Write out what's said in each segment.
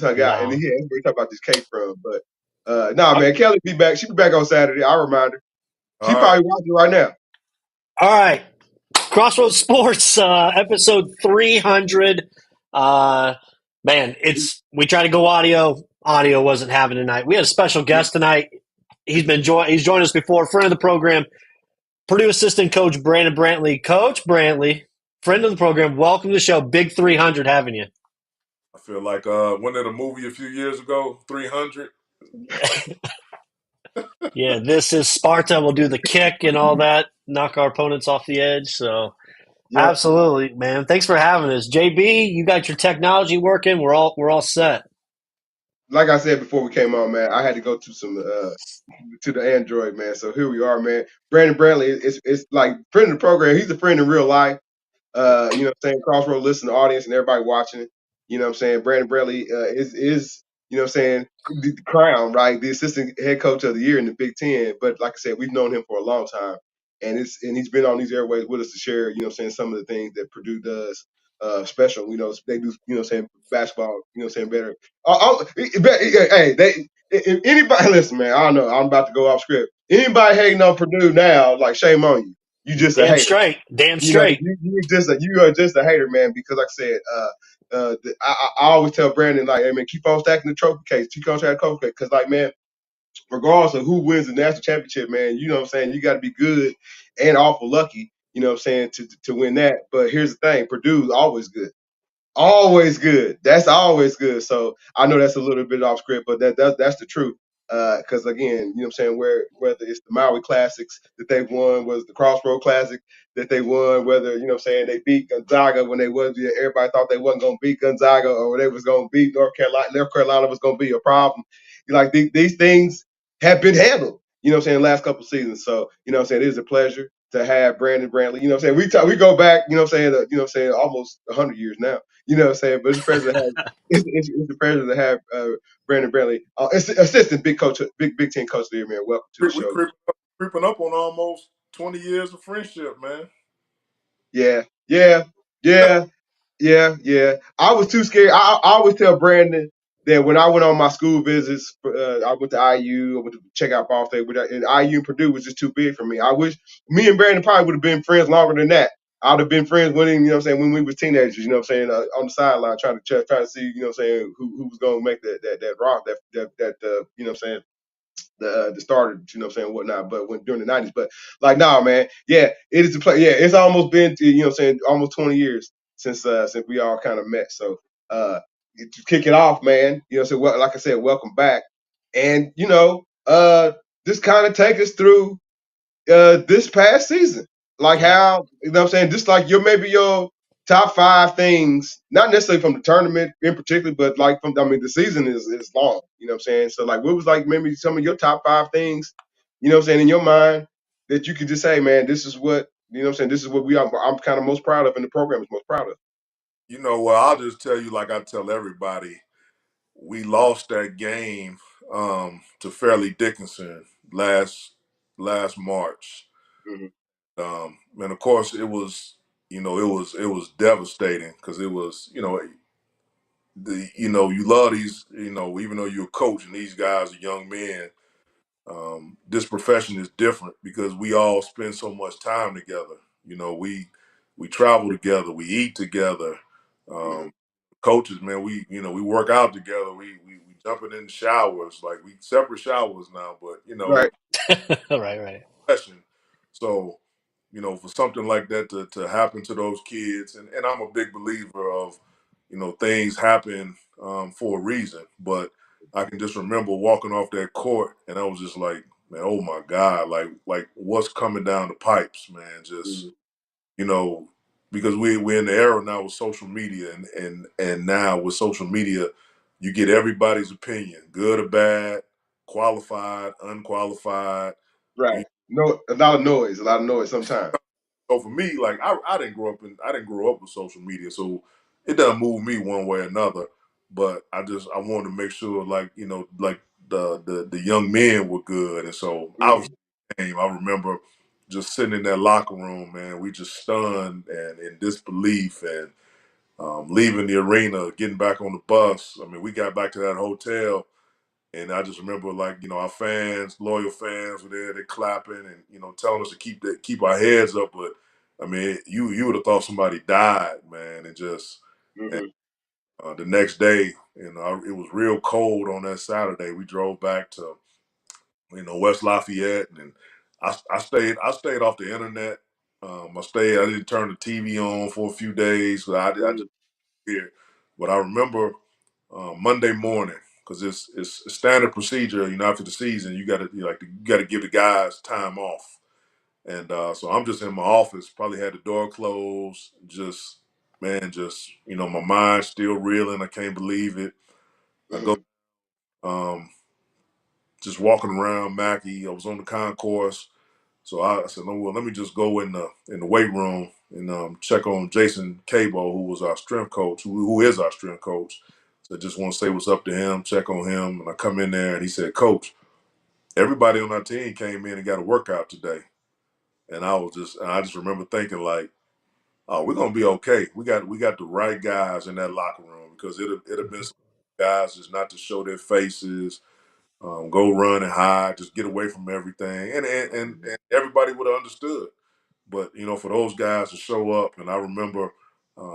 just hung out, and No. we talk about this cake from. But man, Kelly be back. She be back on Saturday. I'll remind her. She All right. probably watching right now. All right. Crossroads Sports, episode 300. Man, we tried to go audio. Audio wasn't having tonight. We had a special guest tonight. He's joined us before, friend of the program, Purdue assistant coach Brandon Brantley. Coach Brantley, friend of the program, welcome to the show. Big 300 having you. I feel like wasn't it a movie a few years ago, 300? Yeah, this is Sparta. We'll do the kick and all that, knock our opponents off the edge. So Yep. absolutely, man. Thanks for having us. JB, you got your technology working. We're all set. Like I said before we came on, man, I had to go to to the Android, man. So here we are, man. Brandon Brantley is like friend of the program. He's a friend in real life. You know what I'm saying? Crossroad listening audience and everybody watching. You know what I'm saying? Brandon Brantley is you know what I'm saying, the crown, right? The assistant head coach of the year in the Big Ten. But like I said, we've known him for a long time. And he's been on these airways with us to share, you know what I'm saying, some of the things that Purdue does special. You know, they do, you know what I'm saying, basketball, you know what I'm saying, better. Hey, if anybody listen, man, I don't know, I'm about to go off script. Anybody hating on Purdue now, like shame on you. You just a Damn hater. straight. Damn You know, straight. you are just a hater, man. Because like I said, I always tell Brandon, like, hey man, keep on stacking the trophy case, keep on stacking the trophy case, because like man, regardless of who wins the national championship, man, you know what I'm saying, you got to be good and awful lucky, you know what I'm saying, to win that. But here's the thing, Purdue's always good. Always good. That's always good. So I know that's a little bit off script, but that's the truth. Because again, you know what I'm saying, whether it's the Maui Classics that they won, was the Crossroad Classic that they won, whether you know what I'm saying they beat Gonzaga when they was everybody thought they wasn't gonna beat Gonzaga or they was gonna beat North Carolina. North Carolina was gonna be a problem. Like these things have been handled. You know what I'm saying, last couple seasons. So you know what I'm saying, it is a pleasure to have Brandon Brantley. You know what I'm saying, we go back. You know what I'm saying, you know what I'm saying, almost 100 years now. You know what I'm saying? But it's a pleasure to have it's a pleasure to have Brandon Brantley, assistant Big Ten coach there, man. Welcome to the We show. creeping up on almost 20 years of friendship, man. Yeah, yeah, yeah, yeah. I was too scared. I always tell Brandon that when I went on my school visits, I went to IU, I went to check out Ball State, and IU and Purdue was just too big for me. I wish me and Brandon probably would have been friends longer than that. I would have been friends with him, you know what I'm saying, when we were teenagers, you know what I'm saying, on the sideline trying to see, you know what I'm saying, who was going to make that rock, you know what I'm saying, the starter, you know what I'm saying, whatnot, but when during the 90s. But like man, yeah, it is the play. Yeah, it's almost been you know what I'm saying, almost 20 years since we all kind of met. So to kick it off, man, you know, so like I said, welcome back. And you know, just kind of take us through this past season. Like how, you know what I'm saying, just like maybe your top 5 things, not necessarily from the tournament in particular, but like the season is long, you know what I'm saying? So like what was like maybe some of your top 5 things, you know what I'm saying, in your mind that you could just say, man, this is what, you know what I'm saying, this is what I'm kind of most proud of and the program is most proud of. You know, well, I'll just tell you, like I tell everybody, we lost that game to Fairleigh Dickinson last March. Mm-hmm. And of course, it was devastating because it was, you love these, even though you're a coach and these guys are young men. This profession is different because we all spend so much time together. We travel together, we eat together. Mm-hmm. Coaches, man, we work out together. We jumping in the showers, like we separate showers now, but Right. Right. profession. So, for something like that to happen to those kids, and I'm a big believer of, things happen for a reason. But I can just remember walking off that court, and I was just like, man, oh my God, like what's coming down the pipes, man? Just Mm-hmm. you know, because we're in the era now with social media, and now with social media, you get everybody's opinion, good or bad, qualified, unqualified. Right. No, a lot of noise sometimes. So for me, like I didn't grow up with social media, so it doesn't move me one way or another. But I wanted to make sure, like like the young men were good, and so I was. Mm-hmm. I remember just sitting in that locker room, man. We just stunned and in disbelief, and leaving the arena, getting back on the bus. I mean, we got back to that hotel, and I just remember, like, our fans, loyal fans were there, they clapping and telling us to keep our heads up. But I mean, you would have thought somebody died, man. And just and, Mm-hmm. the next day, it was real cold on that Saturday. We drove back to West Lafayette, and I stayed off the internet. I didn't turn the TV on for a few days. I just here, but I remember Monday morning, because it's a standard procedure. After the season, you got to give the guys time off, and so I'm just in my office. Probably had the door closed. Just man, my mind still reeling. I can't believe it. I go Mm-hmm. um, just walking around Mackey. I was on the concourse. So I said, no, well, let me just go in the weight room and check on Jason Cabo, who was our strength coach, who is our strength coach. So I just want to say what's up to him, check on him. And I come in there and he said, Coach, everybody on our team came in and got a workout today. And I just remember thinking, like, oh, we're gonna be okay. We got the right guys in that locker room, because it'd have been some guys just not to show their faces, go run and hide, just get away from everything, and everybody would have understood. But for those guys to show up, and I remember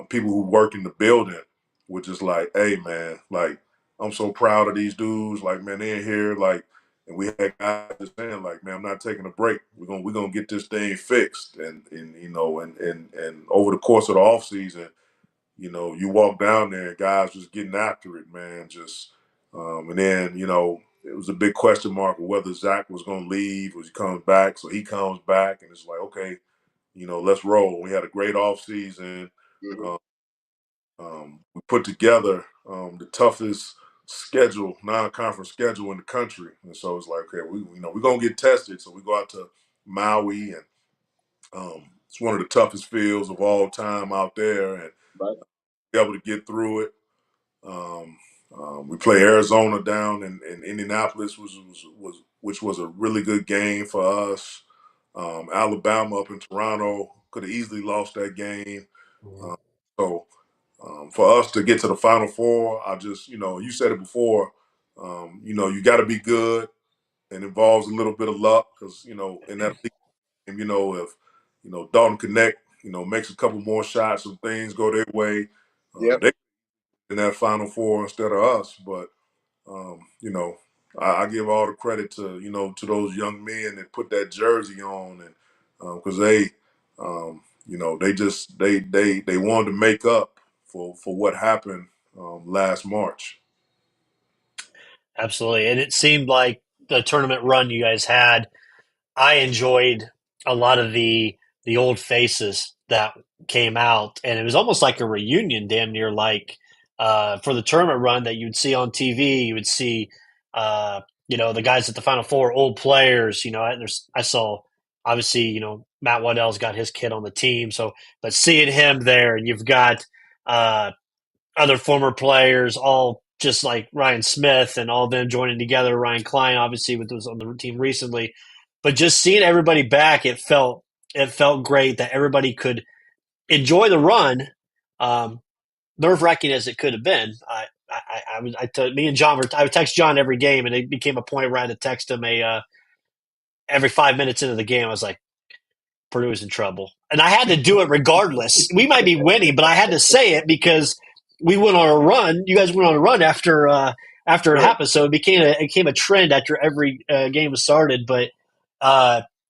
people who work in the building were just like, "Hey, man, like I'm so proud of these dudes. Like, man, they're in here, like." And we had guys just saying, like, "Man, I'm not taking a break. We're gonna get this thing fixed." And over the course of the off season, you walk down there and guys just getting after it, man. Just and then it was a big question mark of whether Zach was going to leave or he comes back. So he comes back, and it's like, okay, let's roll. We had a great off season. Mm-hmm. Um, we put together the toughest non-conference schedule in the country, and so it's like, okay, we're gonna get tested. So we go out to Maui, and it's one of the toughest fields of all time out there, and Right. be able to get through it. Um, we play Arizona down in Indianapolis, which was a really good game for us. Alabama up in Toronto could have easily lost that game. Mhm. Um, so for us to get to the Final Four, you said it before. You got to be good, and involves a little bit of luck, because in that game, if Dalton Connect, makes a couple more shots and things go their way, Yep. they in that Final Four instead of us. But um, you know, I give all the credit to those young men that put that jersey on, and because they wanted to make up for what happened last March. Absolutely. And it seemed like the tournament run you guys had, I enjoyed a lot of the old faces that came out, and it was almost like a reunion, damn near like for the tournament run that you'd see on TV. You would see, the guys at the Final Four, old players. I saw obviously, Matt Waddell's got his kid on the team, so but seeing him there, and you've got uh, other former players, all just like Ryan Smith and all of them joining together. Ryan Klein, obviously, was on the team recently, but just seeing everybody back, it felt great that everybody could enjoy the run. Um, Nerve wracking as it could have been. Me and John I would text John every game, and it became a point where I had to text him every 5 minutes into the game. I was like, Purdue is in trouble. And I had to do it regardless. We might be winning, but I had to say it because we went on a run. You guys went on a run after it Sure. happened. So it became a trend after every game was started. But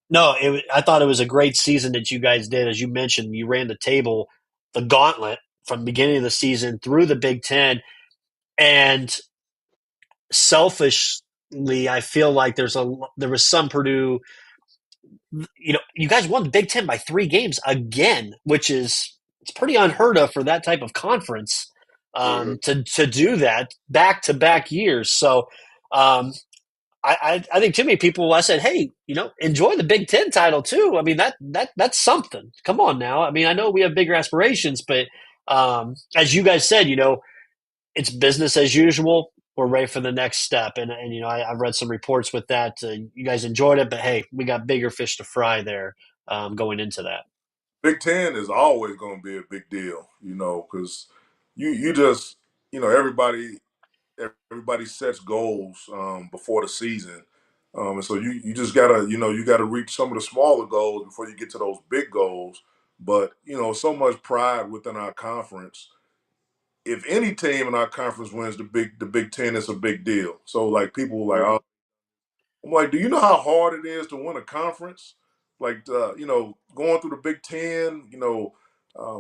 no, I thought it was a great season that you guys did. As you mentioned, you ran the table, the gauntlet from the beginning of the season through the Big Ten. And selfishly, I feel like there was some Purdue, you guys won the Big Ten by 3 games again, which is it's pretty unheard of for that type of conference Mm-hmm. to do that back to back years. So I think too many people. I said, hey, enjoy the Big Ten title too. I mean that's something. Come on now. I mean I know we have bigger aspirations, but as you guys said, it's business as usual. We're ready for the next step, and I've read some reports with that. You guys enjoyed it, but hey, we got bigger fish to fry there going into that. Big Ten is always going to be a big deal, because you just everybody sets goals before the season, and so you just gotta you gotta reach some of the smaller goals before you get to those big goals. But so much pride within our conference. If any team in our conference wins the Big Ten, it's a big deal. So like people were like, Mhm. oh, I'm like, do you know how hard it is to win a conference? Like, going through the Big Ten,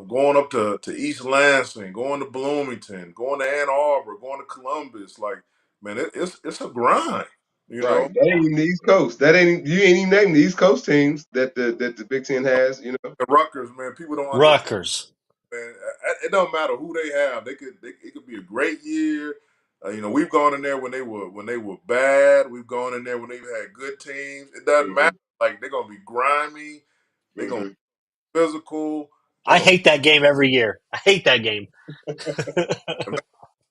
going up to East Lansing, going to Bloomington, going to Ann Arbor, going to Columbus. Like, man, it's a grind, you know. Right. That ain't Yeah. even the East Coast. That ain't you ain't even naming the East Coast teams that the Big Ten has. The Rutgers, man, people don't understand. Rutgers. Man, it don't matter who they have. It could be a great year. We've gone in there when they were bad. We've gone in there when they've had good teams. It doesn't Hmm. matter. Like they're gonna be grimy. They're gonna Hmm. be physical. They're I gonna hate that game every year. I hate that game.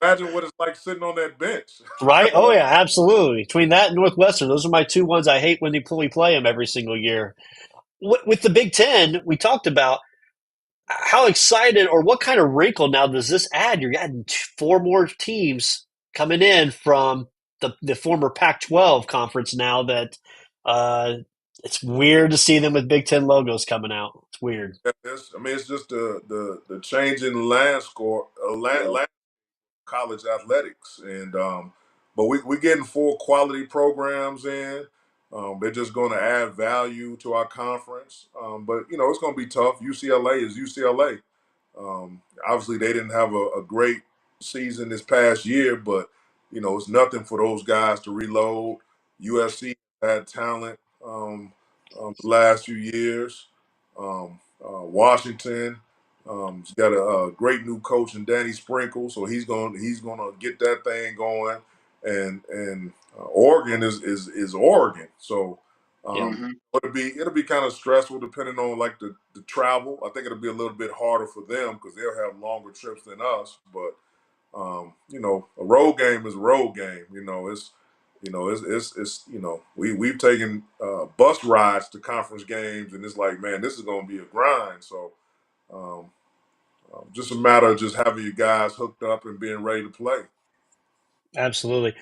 imagine what it's like sitting on that bench. Right? Oh yeah, absolutely. Between that and Northwestern, those are my two ones I hate when we play them every single year. With the Big Ten, we talked about how excited or what kind of wrinkle now does this add? You're adding four more teams coming in from the former Pac-12 conference now that uh, it's weird to see them with Big Ten logos coming out. It's weird. It's just the changing landscape, Yeah. college athletics, and but we're getting four quality programs in. They're just going to add value to our conference, but it's going to be tough. UCLA is UCLA. Obviously, they didn't have a great season this past year, but it's nothing for those guys to reload. USC had talent the last few years. Washington. He's got a great new coach in Danny Sprinkle, so he's going to get that thing going. And Oregon is Oregon, so Yeah, um, Hmm. it'll be kind of stressful depending on like the travel. I think it'll be a little bit harder for them because they'll have longer trips than us. But a road game is a road game. It's we've taken bus rides to conference games, and it's like, man, this is going to be a grind. So um, just a matter of just having your guys hooked up and being ready to play. absolutely.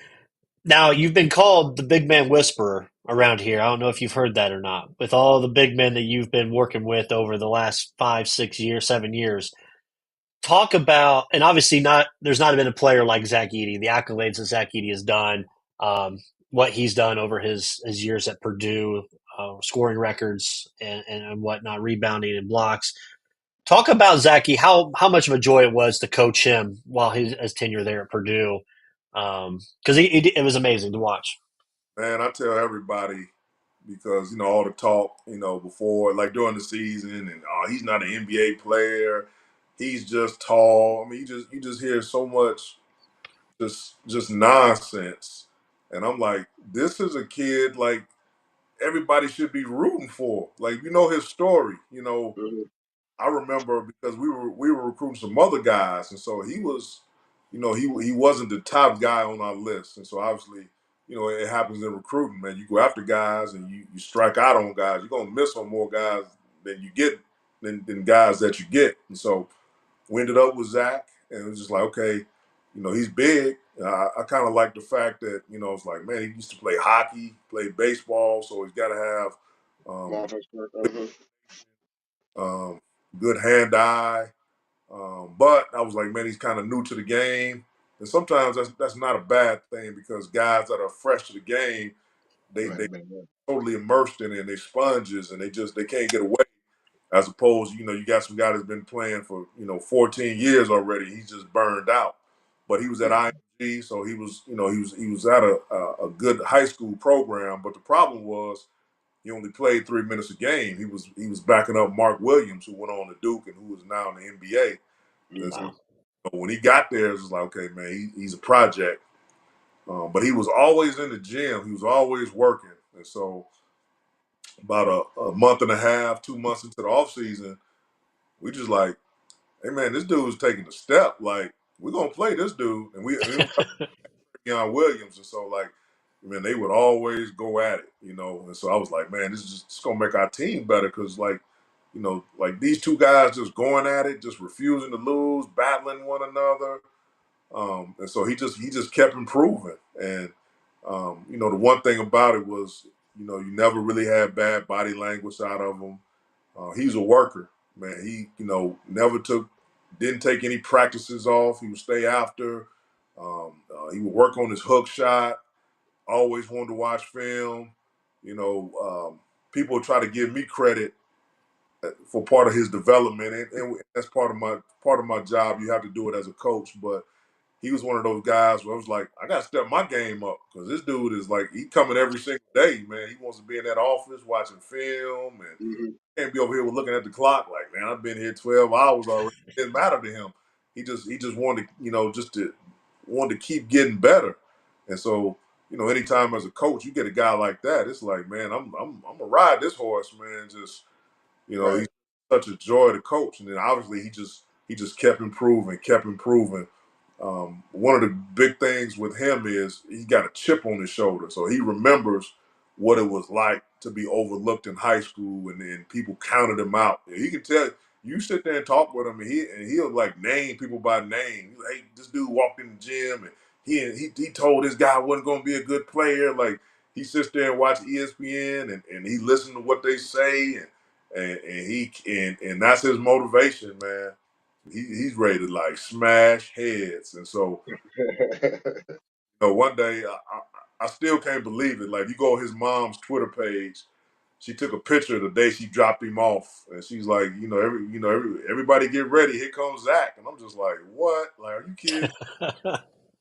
Now, you've been called the big man whisperer around here. I don't know if you've heard that or not. With all the big men that you've been working with over the last 5, 6 years, 7 years, talk about, and obviously there's not been a player like Zach Edey. The accolades that Zach Edey has done, um, what he's done over his years at Purdue, scoring records and whatnot, rebounding and blocks. Talk about Zachy, how much of a joy it was to coach him while his tenure there at Purdue, because it was amazing to watch. Man, I tell everybody because all the talk before, like during the season, and he's not an NBA player, he's just tall. I mean, you just hear so much just nonsense, and I'm like, this is a kid like everybody should be rooting for. Like his story. Hmm. I remember because we were recruiting some other guys, and so he was, he wasn't the top guy on our list, and so obviously, it happens in recruiting, man. You go after guys and you strike out on guys. You're gonna miss on more guys than you get than guys that you get, and so we ended up with Zach, and it was just like, okay, he's big. I kind of like the fact that it's like, man, he used to play hockey, play baseball, so he's got to have um, um, good hand-eye. But I was like, man, he's kind of new to the game, and sometimes that's not a bad thing because guys that are fresh to the game, they Right, man. Right. totally immersed in it, and they sponges, and they can't get away. As opposed, you got some guy that's been playing for 14 years already. He's just burned out. But he was at IMG, so he was at a good high school program. But the problem was he only played 3 minutes a game. He was backing up Mark Williams, who went on to Duke and who is now in the NBA. And so Hmm. when he got there, it was like, okay, man, he's a project. But he was always in the gym. He was always working. And so about a month and a half, 2 months into the offseason, we just like, hey man, this dude's taking a step. Like, we're gonna play this dude. And it was Deion Williams. And so like, man, they would always go at it. And so I was like, man, this is just it's gonna make our team better because like, like these two guys just going at it, just refusing to lose, battling one another. And so he just kept improving. And the one thing about it was, you never really had bad body language out of him. He's a worker, man. He, never didn't take any practices off. He would stay after. He would work on his hook shot. Always wanted to watch film. People try to give me credit for part of his development, and that's part of my job. You have to do it as a coach, but he was one of those guys where I was like, I got to step my game up because this dude is like, he coming every single day, man. He wants to be in that office watching film and Mhm. can't be over here looking at the clock like, man, I've been here 12 hours already. It didn't matter to him. He just wanted, wanted to keep getting better. And so, anytime as a coach, you get a guy like that, it's like, man, I'm gonna ride this horse, man. He's Right. such a joy to coach. And then obviously he just kept improving, kept improving. One of the big things with him is he got a chip on his shoulder, so he remembers what it was like to be overlooked in high school, and then people counted him out. He can tell you sit there and talk with him, and he'll like name people by name. Hey, this dude walked in the gym, and he told this guy wasn't going to be a good player. Like he sits there and watch ESPN, and he listens to what they say, and that's his motivation, man. He's ready to like smash heads. And so, one day I still can't believe it. Like you go on his mom's Twitter page, she took a picture the day she dropped him off, and she's like, everybody get ready. Here comes Zach, and I'm just like, what? Like, are you kidding?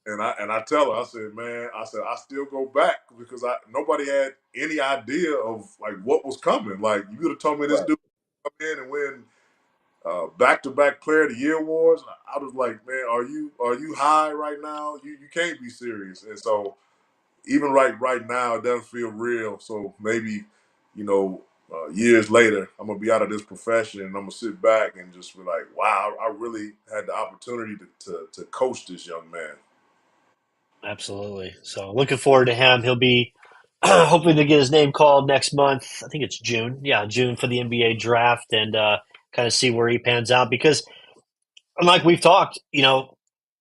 And I tell her, I said, man, I still go back because nobody had any idea of like what was coming. Like you would have told me this Right. dude would come in and win back-to-back Player of the Year awards. I was like, man, are you high right now? You can't be serious. And so even right now, it doesn't feel real. So maybe, years later, I'm gonna be out of this profession and I'm gonna sit back and just be like, wow, I really had the opportunity to coach this young man. Absolutely. So looking forward to him. He'll be hopefully to get his name called next month. I think it's June. Yeah, June for the NBA draft and kind of see where he pans out because like we've talked,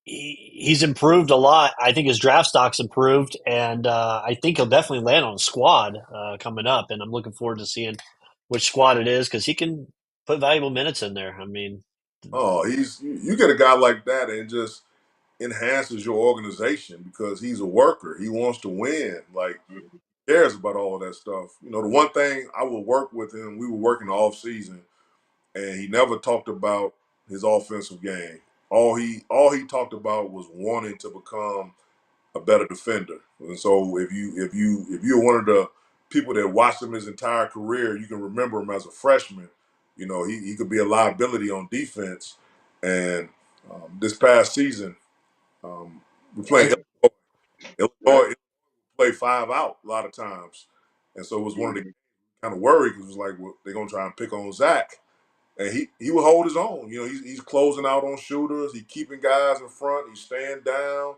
he's improved a lot. I think his draft stock's improved, and I think he'll definitely land on a squad coming up. And I'm looking forward to seeing which squad it is because he can put valuable minutes in there. I mean, Oh, you get a guy like that and just enhances your organization because he's a worker. He wants to win. Like Mhm. cares about all of that stuff. The one thing I would work with him, we were working off season, and he never talked about his offensive game. All he talked about was wanting to become a better defender. And so if you're one of the people that watched him his entire career, you can remember him as a freshman. He could be a liability on defense. And this past season, we played Right. Illinois. Right. Illinois play 5 out a lot of times, and so it was one of the Mhm. kind of worried because it was like, well, they're gonna try and pick on Zach, and he would hold his own. He's closing out on shooters. He's keeping guys in front. He's staying down.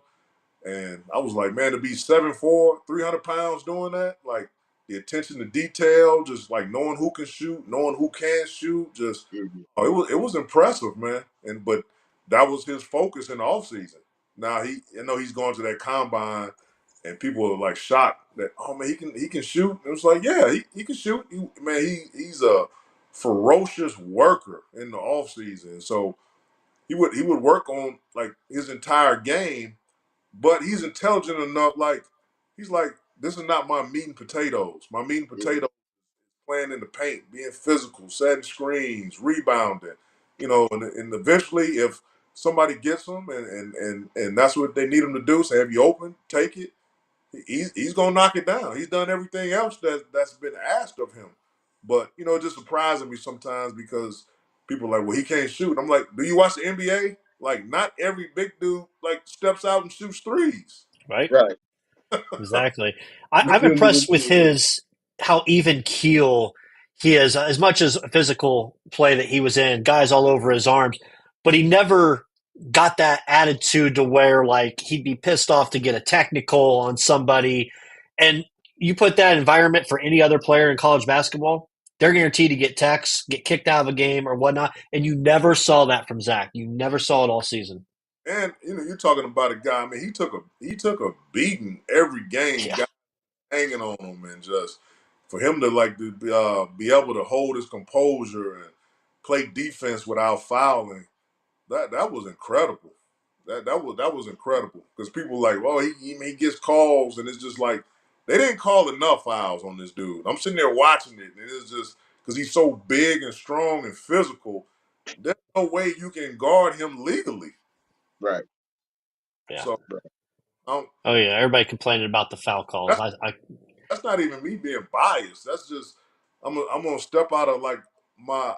And I was like, man, to be 7'4", 300 pounds doing that, like the attention to detail, just like knowing who can shoot, knowing who can't shoot, just Mhm. it was impressive, man. But that was his focus in the offseason. Now he's going to that combine, and people are like shocked that, oh man, he can shoot. It was like, yeah, he can shoot. He's a ferocious worker in the offseason. So he would work on like his entire game, but he's intelligent enough. Like he's like, this is not my meat and potatoes. My meat and Mhm. potatoes playing in the paint, being physical, setting screens, rebounding. And eventually, if somebody gets him and that's what they need him to do, say, have you open, take it. He's gonna knock it down. He's done everything else that's been asked of him. But it just surprises me sometimes because people are like, well, he can't shoot. I'm like, do you watch the NBA? Like, not every big dude like steps out and shoots threes. right? Right. Exactly. You I'm still need to impressed with his how even keel he is. As much as physical play that he was in, guys all over his arms, but he never got that attitude to where like he'd be pissed off to get a technical on somebody. And you put that environment for any other player in college basketball, they're guaranteed to get texts, get kicked out of a game or whatnot. And you never saw that from Zach. You never saw it all season. And you're talking about a guy. I mean, he took a beating every game, Yeah. guy hanging on him, and just for him to be able to hold his composure and play defense without fouling, that was incredible. That was incredible because people like, well, he gets calls, and it's just like they didn't call enough fouls on this dude. I'm sitting there watching it, and it's just because he's so big and strong and physical. There's no way you can guard him legally. Right. Yeah. So um, Oh, yeah. Everybody complaining about the foul calls. that's that's not even me being biased. That's just I'm gonna step out of like my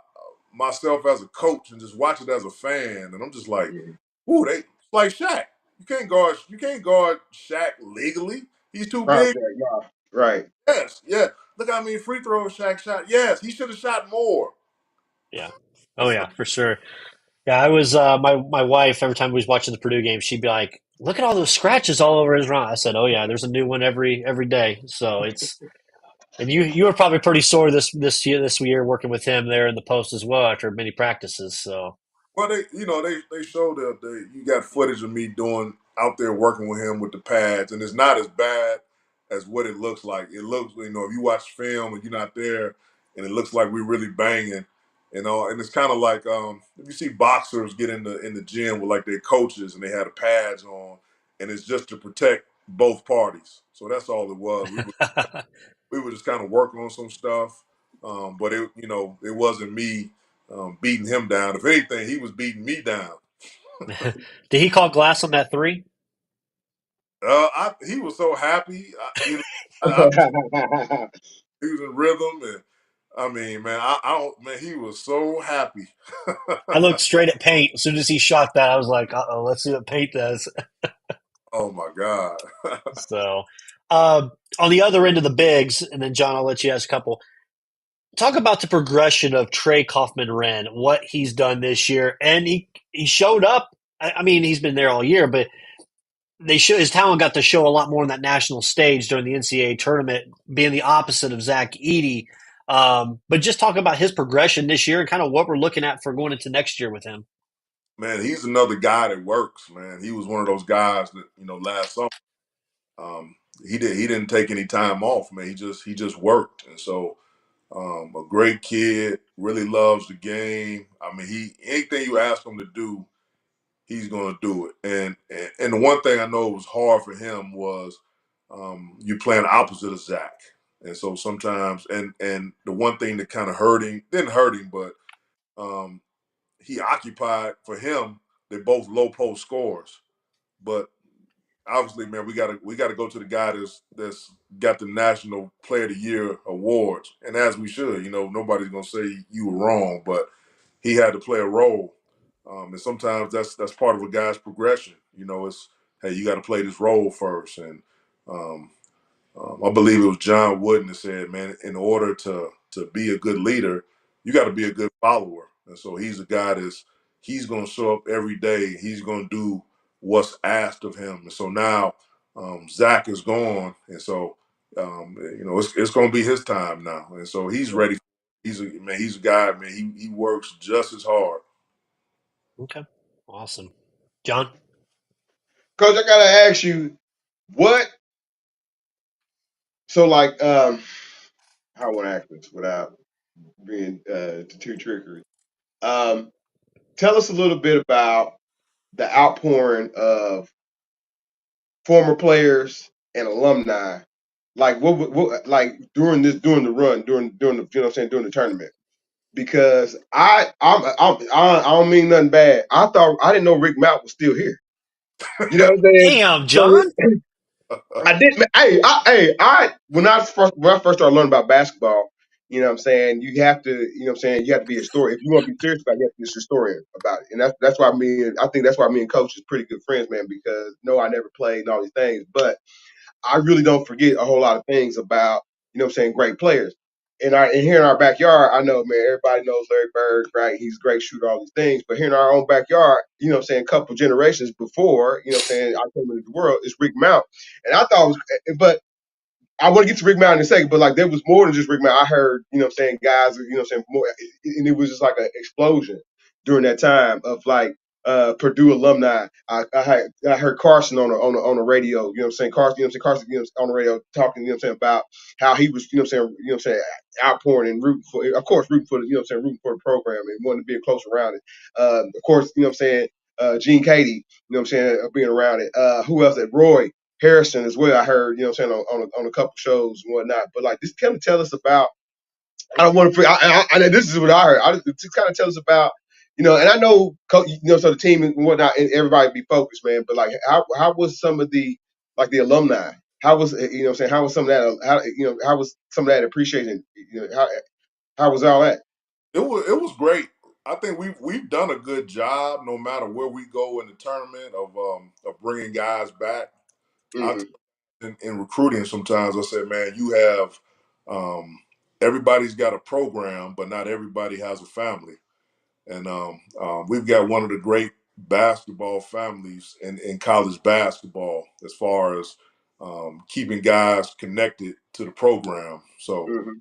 myself as a coach and just watch it as a fan, and I'm just like, Mhm. ooh, they it's like Shaq. You can't guard Shaq legally. He's too big. Project, yeah. Right. Yes, yeah. Look how many free throws Shaq shot. Yes, he should have shot more. Yeah. Oh, yeah, for sure. Yeah, I was my wife. Every time we was watching the Purdue game, she'd be like, "Look at all those scratches all over his run." I said, "Oh yeah, there's a new one every day." So it's and you were probably pretty sore this year working with him there in the post as well after many practices. So Well, they showed that you got footage of me doing out there working with him with the pads, and it's not as bad as what it looks like. It looks, if you watch film and you're not there, and it looks like we're really banging, and it's kind of like if you see boxers get in the gym with like their coaches and they had the pads on, and it's just to protect both parties. So that's all it was. We were just kind of working on some stuff, but it wasn't me beating him down. If anything, he was beating me down. did he call glass on that three? He was so happy. I he was in rhythm, and I mean, man, I don't, man, he was so happy. I looked straight at Paint as soon as he shot that. I was like, "Uh oh, let's see what Paint does." Oh my God. So on the other end of the bigs, and then John, I'll let you ask a couple. Talk about the progression of Trey Kaufman-Renn, what he's done this year, and he showed up. I mean, he's been there all year, but his talent got to show a lot more on that national stage during the NCAA tournament, being the opposite of Zach Edey. But just talk about his progression this year and kind of what we're looking at for going into next year with him. Man, he's another guy that works, man. He was one of those guys that, last summer, he didn't take any time off, man. He just worked. And so a great kid, really loves the game. I mean, anything you ask him to do, he's going to do it. And the one thing I know was hard for him was you playing opposite of Zach, and so sometimes and the one thing that kind of didn't hurt him, but um, he occupied for him. They both low post scores, but obviously, man, we gotta go to the guy that's got the National Player of the Year awards, and as we should. Nobody's gonna say you were wrong, but he had to play a role, and sometimes that's part of a guy's progression. It's hey, you got to play this role first, and um, I believe it was John Wooden that said, man, in order to be a good leader, you got to be a good follower. And so he's a guy he's going to show up every day. He's going to do what's asked of him. And so now Zach is gone, and so it's going to be his time now. And so he's ready. He's a guy, man. He works just as hard. Okay, awesome, John. Coach, I gotta ask you what. So like, how I want to ask this without being too trickery. Um, Tell us a little bit about the outpouring of former players and alumni. Like what like during the run during the what I'm saying during the tournament. Because I don't mean nothing bad. I didn't know Rick Mount was still here. You know what I'm saying? Damn, So John. I didn't. When I first started learning about basketball, you know what I'm saying, you have to, you have to be a story. If you want to be serious about it, you have to be a historian about it. And I think that's why me and Coach is pretty good friends, man, because no, I never played and all these things, but I really don't forget a whole lot of things about, great players. And here in our backyard, I know, man, everybody knows Larry Bird, right? He's a great shooter, all these things. But here in our own backyard, a couple generations before, I came into the world, is Rick Mount. And I thought it was, but I want to get to Rick Mountain in a second, but like there was more than just Rick Mountain. I heard, guys, more, and it was just like an explosion during that time of like Purdue alumni. I heard Carson on the radio, Carson, Carson, on the radio talking, about how he was, outpouring and rooting for, of course, rooting for the, rooting for the program and wanting to be close around it. Of course, Gene Katie, being around it. Who else? That Roy Harrison as well. I heard, on a couple shows and whatnot. But like, just kind of tell us about. I don't want to. This is what I heard. Just kind of tell us about, and I know, so the team and whatnot, and everybody be focused, man. But like, how was some of the like the alumni? How was how was some of that? How was some of that appreciation? How was all that? It was great. I think we've done a good job, no matter where we go in the tournament, of bringing guys back. I Mm-hmm. in recruiting sometimes I say, man, you have everybody's got a program, but not everybody has a family. And we've got one of the great basketball families in college basketball as far as keeping guys connected to the program. So Mm-hmm.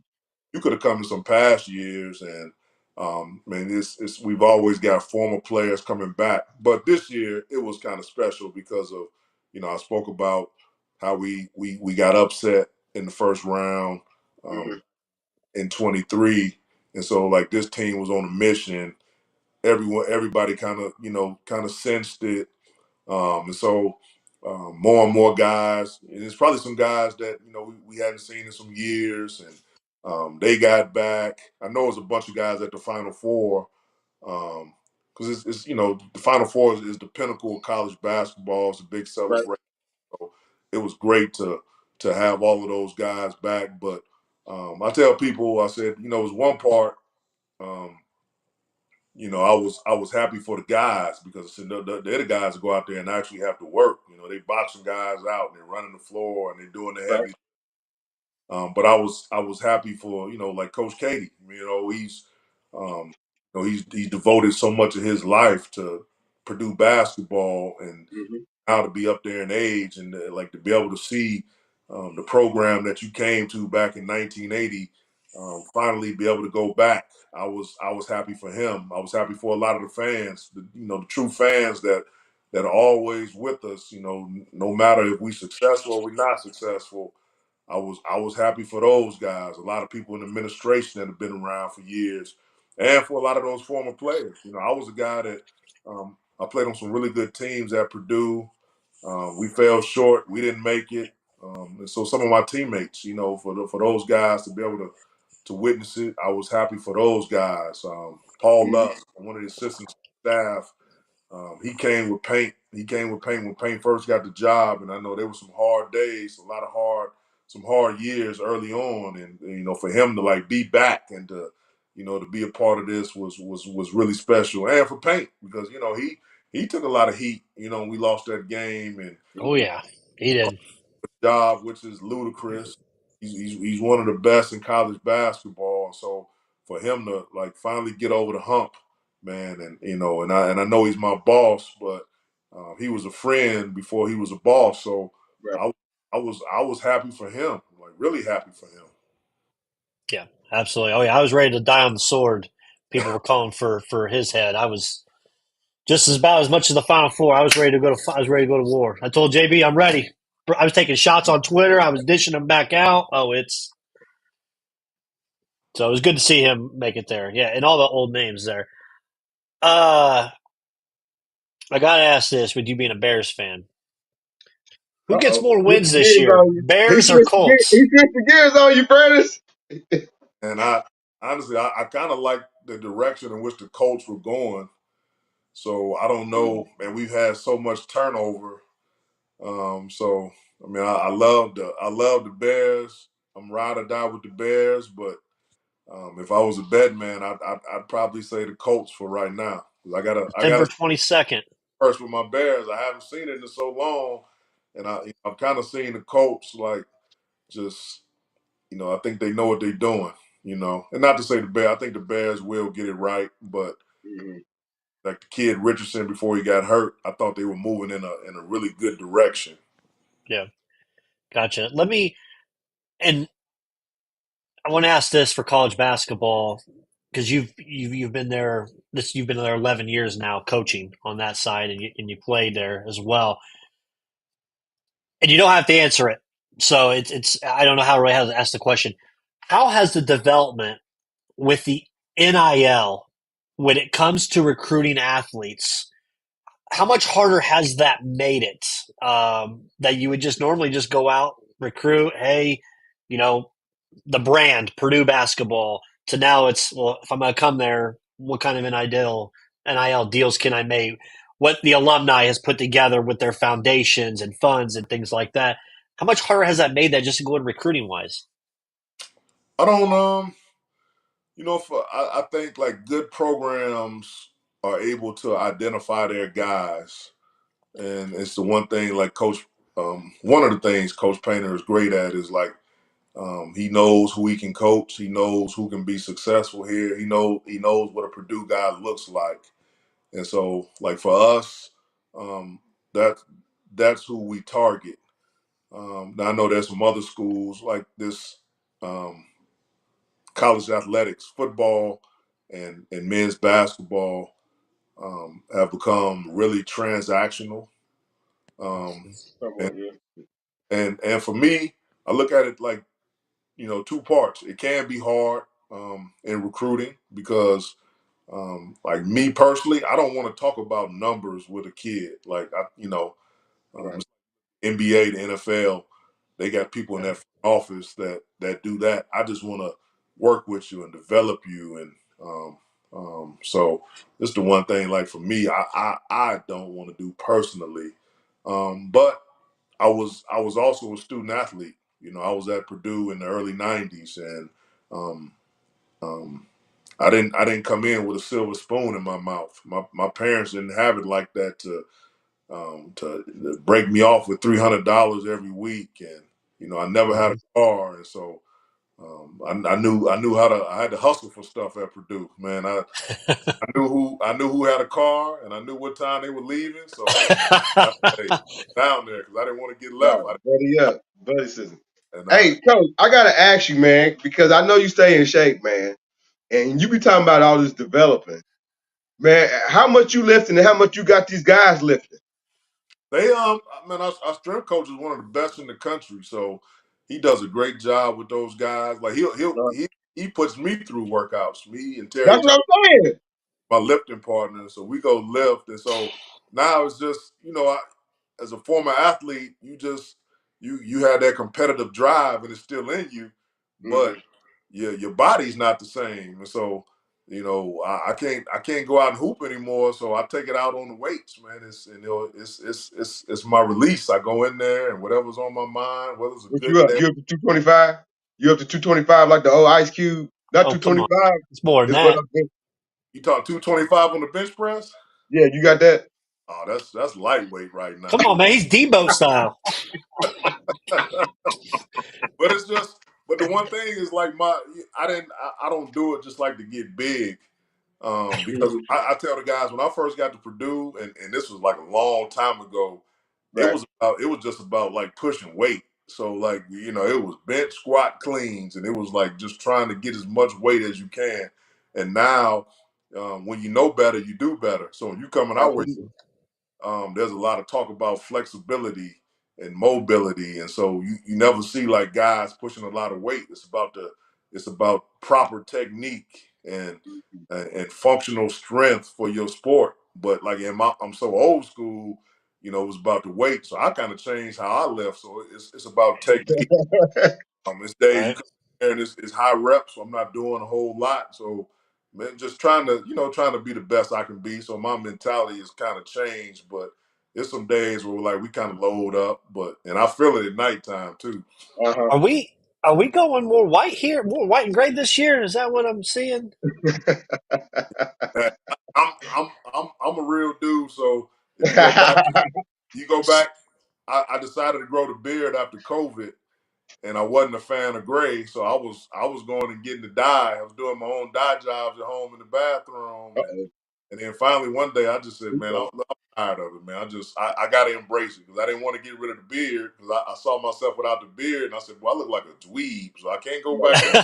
you could have come to some past years and man, it's we've always got former players coming back. But this year it was kind of special because of, I spoke about how we got upset in the first round Mm-hmm. in 23. And so like this team was on a mission. Everybody kind of sensed it. And so more and more guys, and it's probably some guys that we hadn't seen in some years, and they got back. I know it's a bunch of guys at the Final Four, because it's the Final Four is the pinnacle of college basketball. It's a big Right. celebration. So it was great to have all of those guys back. But I tell people, I said, it was one part. Um, I was happy for the guys because they're the guys that go out there and actually have to work. They boxing guys out and they're running the floor and they're doing the Right. heavy. But I was happy for like Coach Katie. Um, he's devoted so much of his life to Purdue basketball, and Mm-hmm. now to be up there in age and like to be able to see the program that you came to back in 1980 finally be able to go back. I was happy for him. I was happy for a lot of the fans, the true fans that are always with us. No matter if we successful or we're not successful. I was happy for those guys. A lot of people in administration that have been around for years, and for a lot of those former players. I was a guy that I played on some really good teams at Purdue. We fell short. We didn't make it. And so some of my teammates, for those guys to be able to witness it, I was happy for those guys. Paul Mm-hmm. Lusk, one of the assistant staff, he came with paint. He came with paint when Paint first got the job, and I know there were some hard days, some hard years early on, and for him to like be back and to be a part of this was really special, and for Paint because he took a lot of heat. We lost that game and Oh yeah, he did. job, which is ludicrous. He's one of the best in college basketball. So for him to like finally get over the hump, man, and and I know he's my boss, but he was a friend before he was a boss. So Right. I I was happy for him, like really happy for him. Yeah, absolutely. Oh yeah, I was ready to die on the sword. People were calling for his head. I was just as much as the Final Four. I was ready to go to. I was ready to go to war. I told JB I'm ready. I was taking shots on Twitter. I was dishing them back out. Oh, it's so it was good to see him make it there. Yeah, and all the old names there. Uh, I gotta ask this: with you being a Bears fan, who gets Uh-oh. more Switch wins the this gears year, on you. Bears or He Colts? switched the gears on you, Brandis. And I honestly, I kind of like the direction in which the Colts were going. So I don't know, man. We've had so much turnover. So I mean, I love the Bears. I'm ride or die with the Bears, but if I was a bet man, I'd probably say the Colts for right now because I got a September 22nd. first with my Bears. I haven't seen it in so long, and I've kind of seen the Colts like just I think they know what they're doing. And not to say the Bears. I think the Bears will get it right, but Mm-hmm. like the kid Richardson before he got hurt, I thought they were moving in a really good direction. Yeah, gotcha. Let me And I want to ask this for college basketball because you've been there. You've been there 11 years now, coaching on that side, and you played there as well. And you don't have to answer it, so it's I don't know how really how to ask the question. How has the development with the NIL when it comes to recruiting athletes? How much harder has that made it? That you would just normally just go out recruit, hey, you know, the brand Purdue basketball to now it's well if I'm going to come there what kind of NIL deals can I make, what the alumni has put together with their foundations and funds and things like that. How much harder has that made that just to go in recruiting wise? I don't I think like good programs are able to identify their guys, and it's the one thing like one of the things Coach Painter is great at is like he knows who he can coach. He knows who can be successful here. He knows what a Purdue guy looks like. And so, like for us, um, that that's who we target. Now I know there's some other schools like this, um, college athletics, football, and men's basketball have become really transactional. Um, and Yeah. and for me, I look at it like two parts. It can be hard in recruiting because like me personally, I don't want to talk about numbers with a kid. Like Right. NBA, the NFL, they got people in that office that do that. I just want to work with you and develop you, and so this is the one thing. Like for me, I don't want to do personally, but I was also a student athlete. I was at Purdue in the early '90s, and um, um, I didn't come in with a silver spoon in my mouth. My parents didn't have it like that to break me off with $300 every week, and I never had a car, and so I knew how to. I had to hustle for stuff at Purdue, man. I knew who had a car, and I knew what time they were leaving, so I stayed down there because I didn't want to get Right. left. Buddy up. Buddy system. And Hey, Coach, I gotta ask you, man, because I know you stay in shape, man. And you be talking about all this developing. Man, how much you lifting and how much you got these guys lifting? they man, our strength coach is one of the best in the country, so he does a great job with those guys. Like he puts me through workouts, me and Terry That's what I'm saying. my lifting partner. So we go lift, and so now it's just as a former athlete, you had that competitive drive, and it's still in you, Hmm. but your body's not the same, and so I can't go out and hoop anymore. So I take it out on the weights, man. It's my release. I go in there, and whatever's on my mind, whether it's a What good you up? day. You up to 225? You up to 225 like the old Ice Cube? Not Oh, come on. 225 It's more than is what that. I'm saying. You talk 225 on the bench press. Yeah, you got that? Oh, that's lightweight right Come now. on, man. He's Debo style. But it's just, but the one thing is like I don't do it just like to get big. Because Mhm. I tell the guys when I first got to Purdue, and this was like a long time ago, Right. it was just about like pushing weight. So like it was bench, squat, cleans, and it was like just trying to get as much weight as you can. And now, when you know better, you do better. So when you coming out where Absolutely. there's a lot of talk about flexibility and mobility, and so you never see like guys pushing a lot of weight. It's about proper technique and functional strength for your sport. But like I'm so old school, it was about the weight. So I kind of changed how I left. So it's about technique. It's days you Right. come in there and it's high reps, so I'm not doing a whole lot. So man, just trying to be the best I can be. So my mentality has kind of changed, but there's some days where like we kind of load up, and I feel it at nighttime too. Uh-huh. Are we going more white here? More white and gray this year? Is that what I'm seeing? Hey, I'm a real dude. So if you go back, I decided to grow the beard after COVID, and I wasn't a fan of gray, so I was going and getting the dye. I was doing my own dye jobs at home in the bathroom, and Uh-oh. And then finally one day I just said, man, I'm tired of it, man. I got to embrace it because I didn't want to get rid of the beard because I saw myself without the beard and I said, well, I look like a dweeb, so I can't go back to.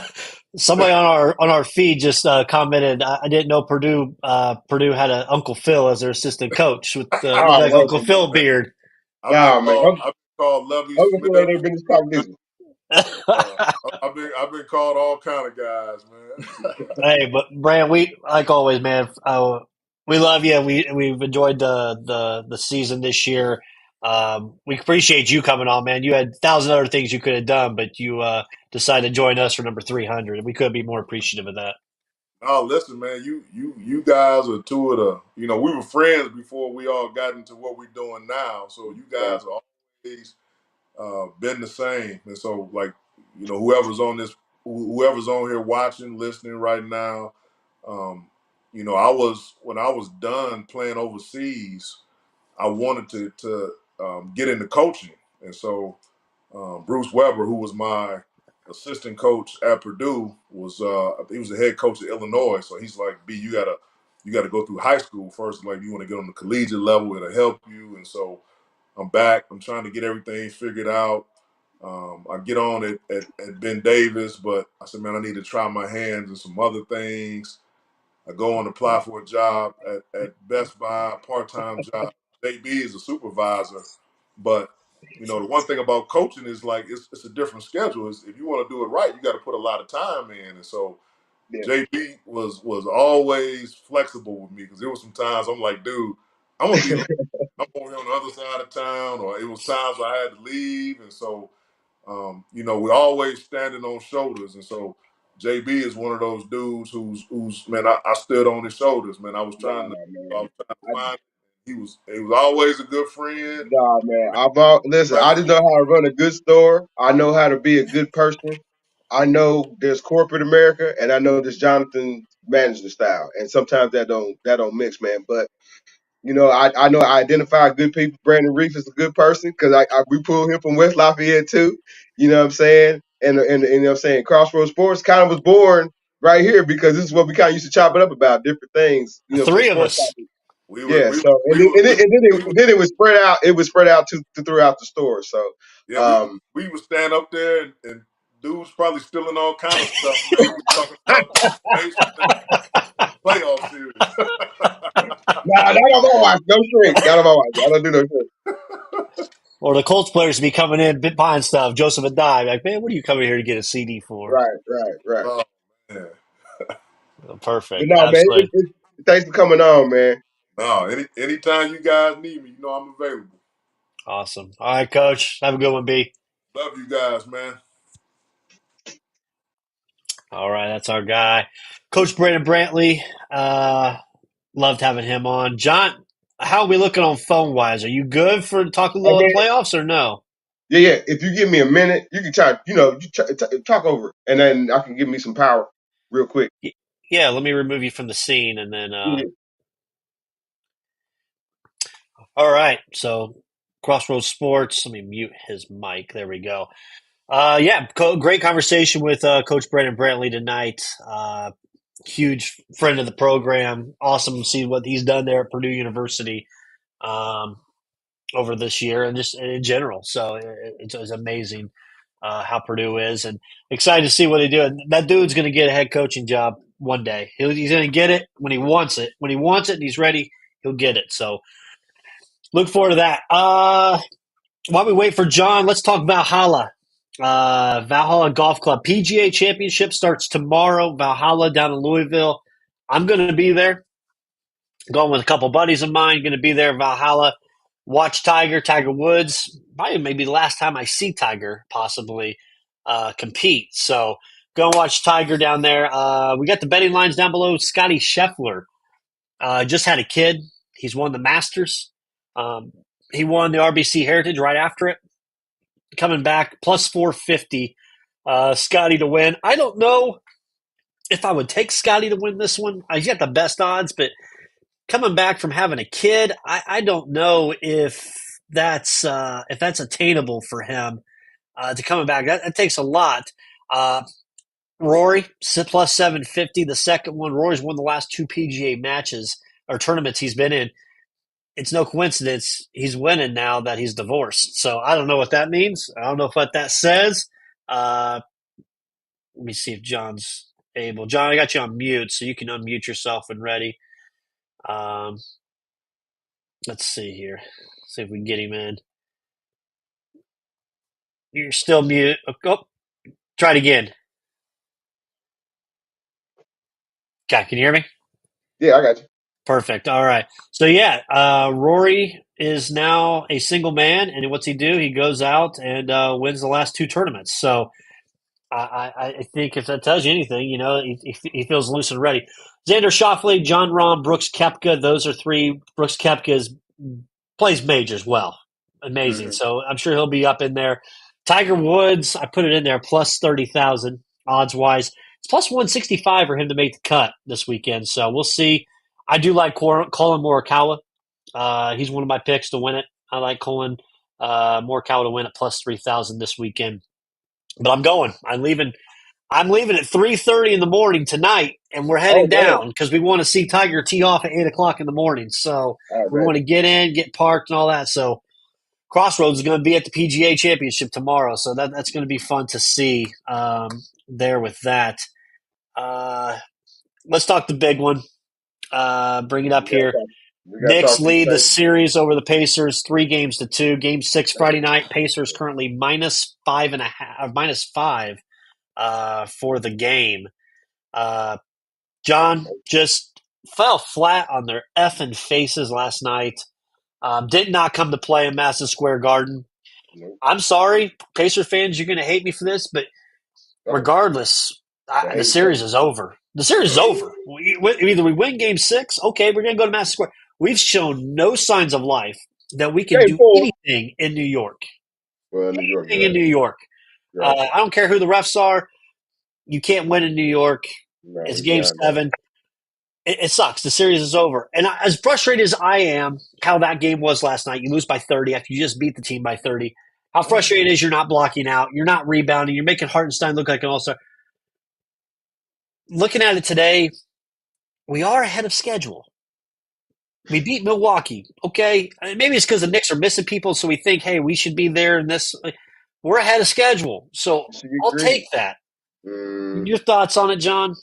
Somebody on our feed just commented. I didn't know Purdue had an Uncle Phil as their assistant coach with looked Oh, like Uncle okay. Phil beard. Nah, man. I've been called Lovey Uncle Smith. Phil ain't never been to Stockton, is Uh, I've been called all kind of guys, man. Hey, but Brand, we like always, man. We love you. We've enjoyed the season this year. We appreciate you coming on, man. You had 1,000 other things you could have done, but you decided to join us for number 300. We couldn't be more appreciative of that. Oh, listen, man, you guys are two of the. You know, we were friends before we all got into what we're doing now. So you Yeah. guys are always been the same. And so, like, you know, whoever's on here watching, listening right now, um, you know, when I was done playing overseas, I wanted to get into coaching, and so Bruce Weber, who was my assistant coach at Purdue, he was the head coach at Illinois. So he's like, B, you gotta go through high school first. Like, you want to get on the collegiate level, it'll help you. And so I'm back. I'm trying to get everything figured out. I get on at Ben Davis, but I said, man, I need to try my hands in some other things. I go and apply for a job at Best Buy, a part-time job. JB is a supervisor, but you know the one thing about coaching is like it's a different schedule. If you want to do it right, you got to put a lot of time in. And so Yeah. JB was always flexible with me because there was some times I'm like, dude, I'm gonna be I'm over here on the other side of town, or it was times where I had to leave, and so you know, we're always standing on shoulders, and so JB is one of those dudes who's man, I stood on his shoulders, man. Nah, I man. was trying to find. He was always a good friend. Nah, man. Listen, I just Right. know how to run a good store. I know how to be a good person. I know there's corporate America and I know there's Jonathan management style. And sometimes that don't mix, man. But I know I identify good people. Brandon Reef is a good person because we pulled him from West Lafayette too. You know what I'm saying? And you know what I'm saying? Crossroads Sports kind of was born right here because this is what we kind of used to chop it up about different things. You know what I'm saying? Three of Sports us. topics. We were Yeah. we So and we then, were and then, we, and then, we it, were then it was spread out. It was spread out to throughout the store. So yeah um, we would stand up there and dudes probably stealing all kind of stuff, man. We were talking about information and playoff series. nah, not on my watch. No straight. Not on my watch. I don't do no straight. Or the Colts players be coming in, buying stuff. Joseph and Dye, like, man, what are you coming here to get a CD for? Right, right, right. Oh man. But Perfect. no, man, Absolutely. thanks for coming on, man. No, anytime you guys need me, you know I'm available. Awesome. All right, Coach. Have a good one, B. Love you guys, man. All right, that's our guy. Coach Brandon Brantley. Loved having him on. John, how are we looking on phone wise? Are you good for talking a Hey, little man, playoffs or no? yeah, yeah. If you give me a minute, you can try. Talk over it, and then I can give me some power real quick. Yeah, let me remove you from the scene and then Yeah, all right. So Crossroads Sports. Let me mute his mic. There we go. Yeah, great conversation with Coach Brandon Brantley tonight. Huge friend of the program. Awesome to see what he's done there at Purdue University over this year and just in general. So it's amazing how Purdue is, and excited to see what they do. And that dude's going to get a head coaching job one day. He's going to get it when he wants it. When he wants it and he's ready, he'll get it. So look forward to that. While we wait for John, let's talk Valhalla. Valhalla Golf Club PGA Championship starts tomorrow. Valhalla down in Louisville. I'm going to be there. Going with a couple buddies of mine. Going to be there. Valhalla. Watch Tiger Woods. Probably maybe the last time I see Tiger possibly compete. So go and watch Tiger down there. We got the betting lines down below. Scotty Scheffler just had a kid. He's won the Masters. Um, he won the RBC Heritage right after it. Coming back plus 450. Scotty to win. I don't know if I would take Scotty to win this one. He's got the best odds, but coming back from having a kid, I don't know if that's attainable for him to coming back. That takes a lot. Uh, Rory plus 750. The second one, Rory's won the last two PGA matches or tournaments he's been in, it's no coincidence he's winning now that he's divorced. So I don't know what that means. I don't know what that says. Let me see if John's able. John, I got you on mute, so you can unmute yourself when ready. Um, let's see here. See if we can get him in. You're still mute. Oh, try it again. Okay, can you hear me? Yeah, I got you. Perfect. All right. So yeah, Rory is now a single man, and what's he do? He goes out and wins the last two tournaments. So I think if that tells you anything, he feels loose and ready. Xander Schauffele, John Rahm, Brooks Koepka. Those are three. Brooks Koepka plays majors well, amazing. Mm-hmm. So I'm sure he'll be up in there. Tiger Woods, I put it in there plus 30,000 odds wise. It's plus 165 for him to make the cut this weekend. So we'll see. I do like Colin Morikawa. He's one of my picks to win it. I like Colin Morikawa to win at plus 3,000 this weekend. But I'm going. I'm leaving at 3:30 in the morning tonight, and we're Oh heading man, down because we want to see Tiger tee off at 8 o'clock in the morning. So we already. want to get in, get parked, and all that. So Crossroads is going to be at the PGA Championship tomorrow, so that's going to be fun to see there with that. Let's talk the big one. Bring it up We gotta here. talk. We gotta Knicks talk these lead the things. series over the Pacers 3-2. Game 6 Friday night. Pacers currently minus 5.5, minus 5 for the game. John just fell flat on their effing faces last night. Did not come to play in Madison Square Garden. Nope. I'm sorry, Pacer fans, you're going to hate me for this, but Oh, regardless, the the hate is series coming. is over. The series is over. Either we win Game 6, okay, we're going to go to Madison Square. We've shown no signs of life that we can Game do four. anything in New York. Well, New York, Anything in you're New York. right. I don't care who the refs are. You can't win in New York. No, It's we Game beyond that. 7. It sucks. The series is over. And as frustrated as I am how that game was last night, you lose by 30 after you just beat the team by 30. How Oh, frustrating it is you're not blocking out, you're not rebounding, you're making Hartenstein look like an all-star. Looking at it today, we are ahead of schedule. We beat Milwaukee. Okay. Maybe it's because the Knicks are missing people, so we think, hey, we should be there in this. We're ahead of schedule. So you should get I'll greedy. take that. Mm, Your thoughts on it, John?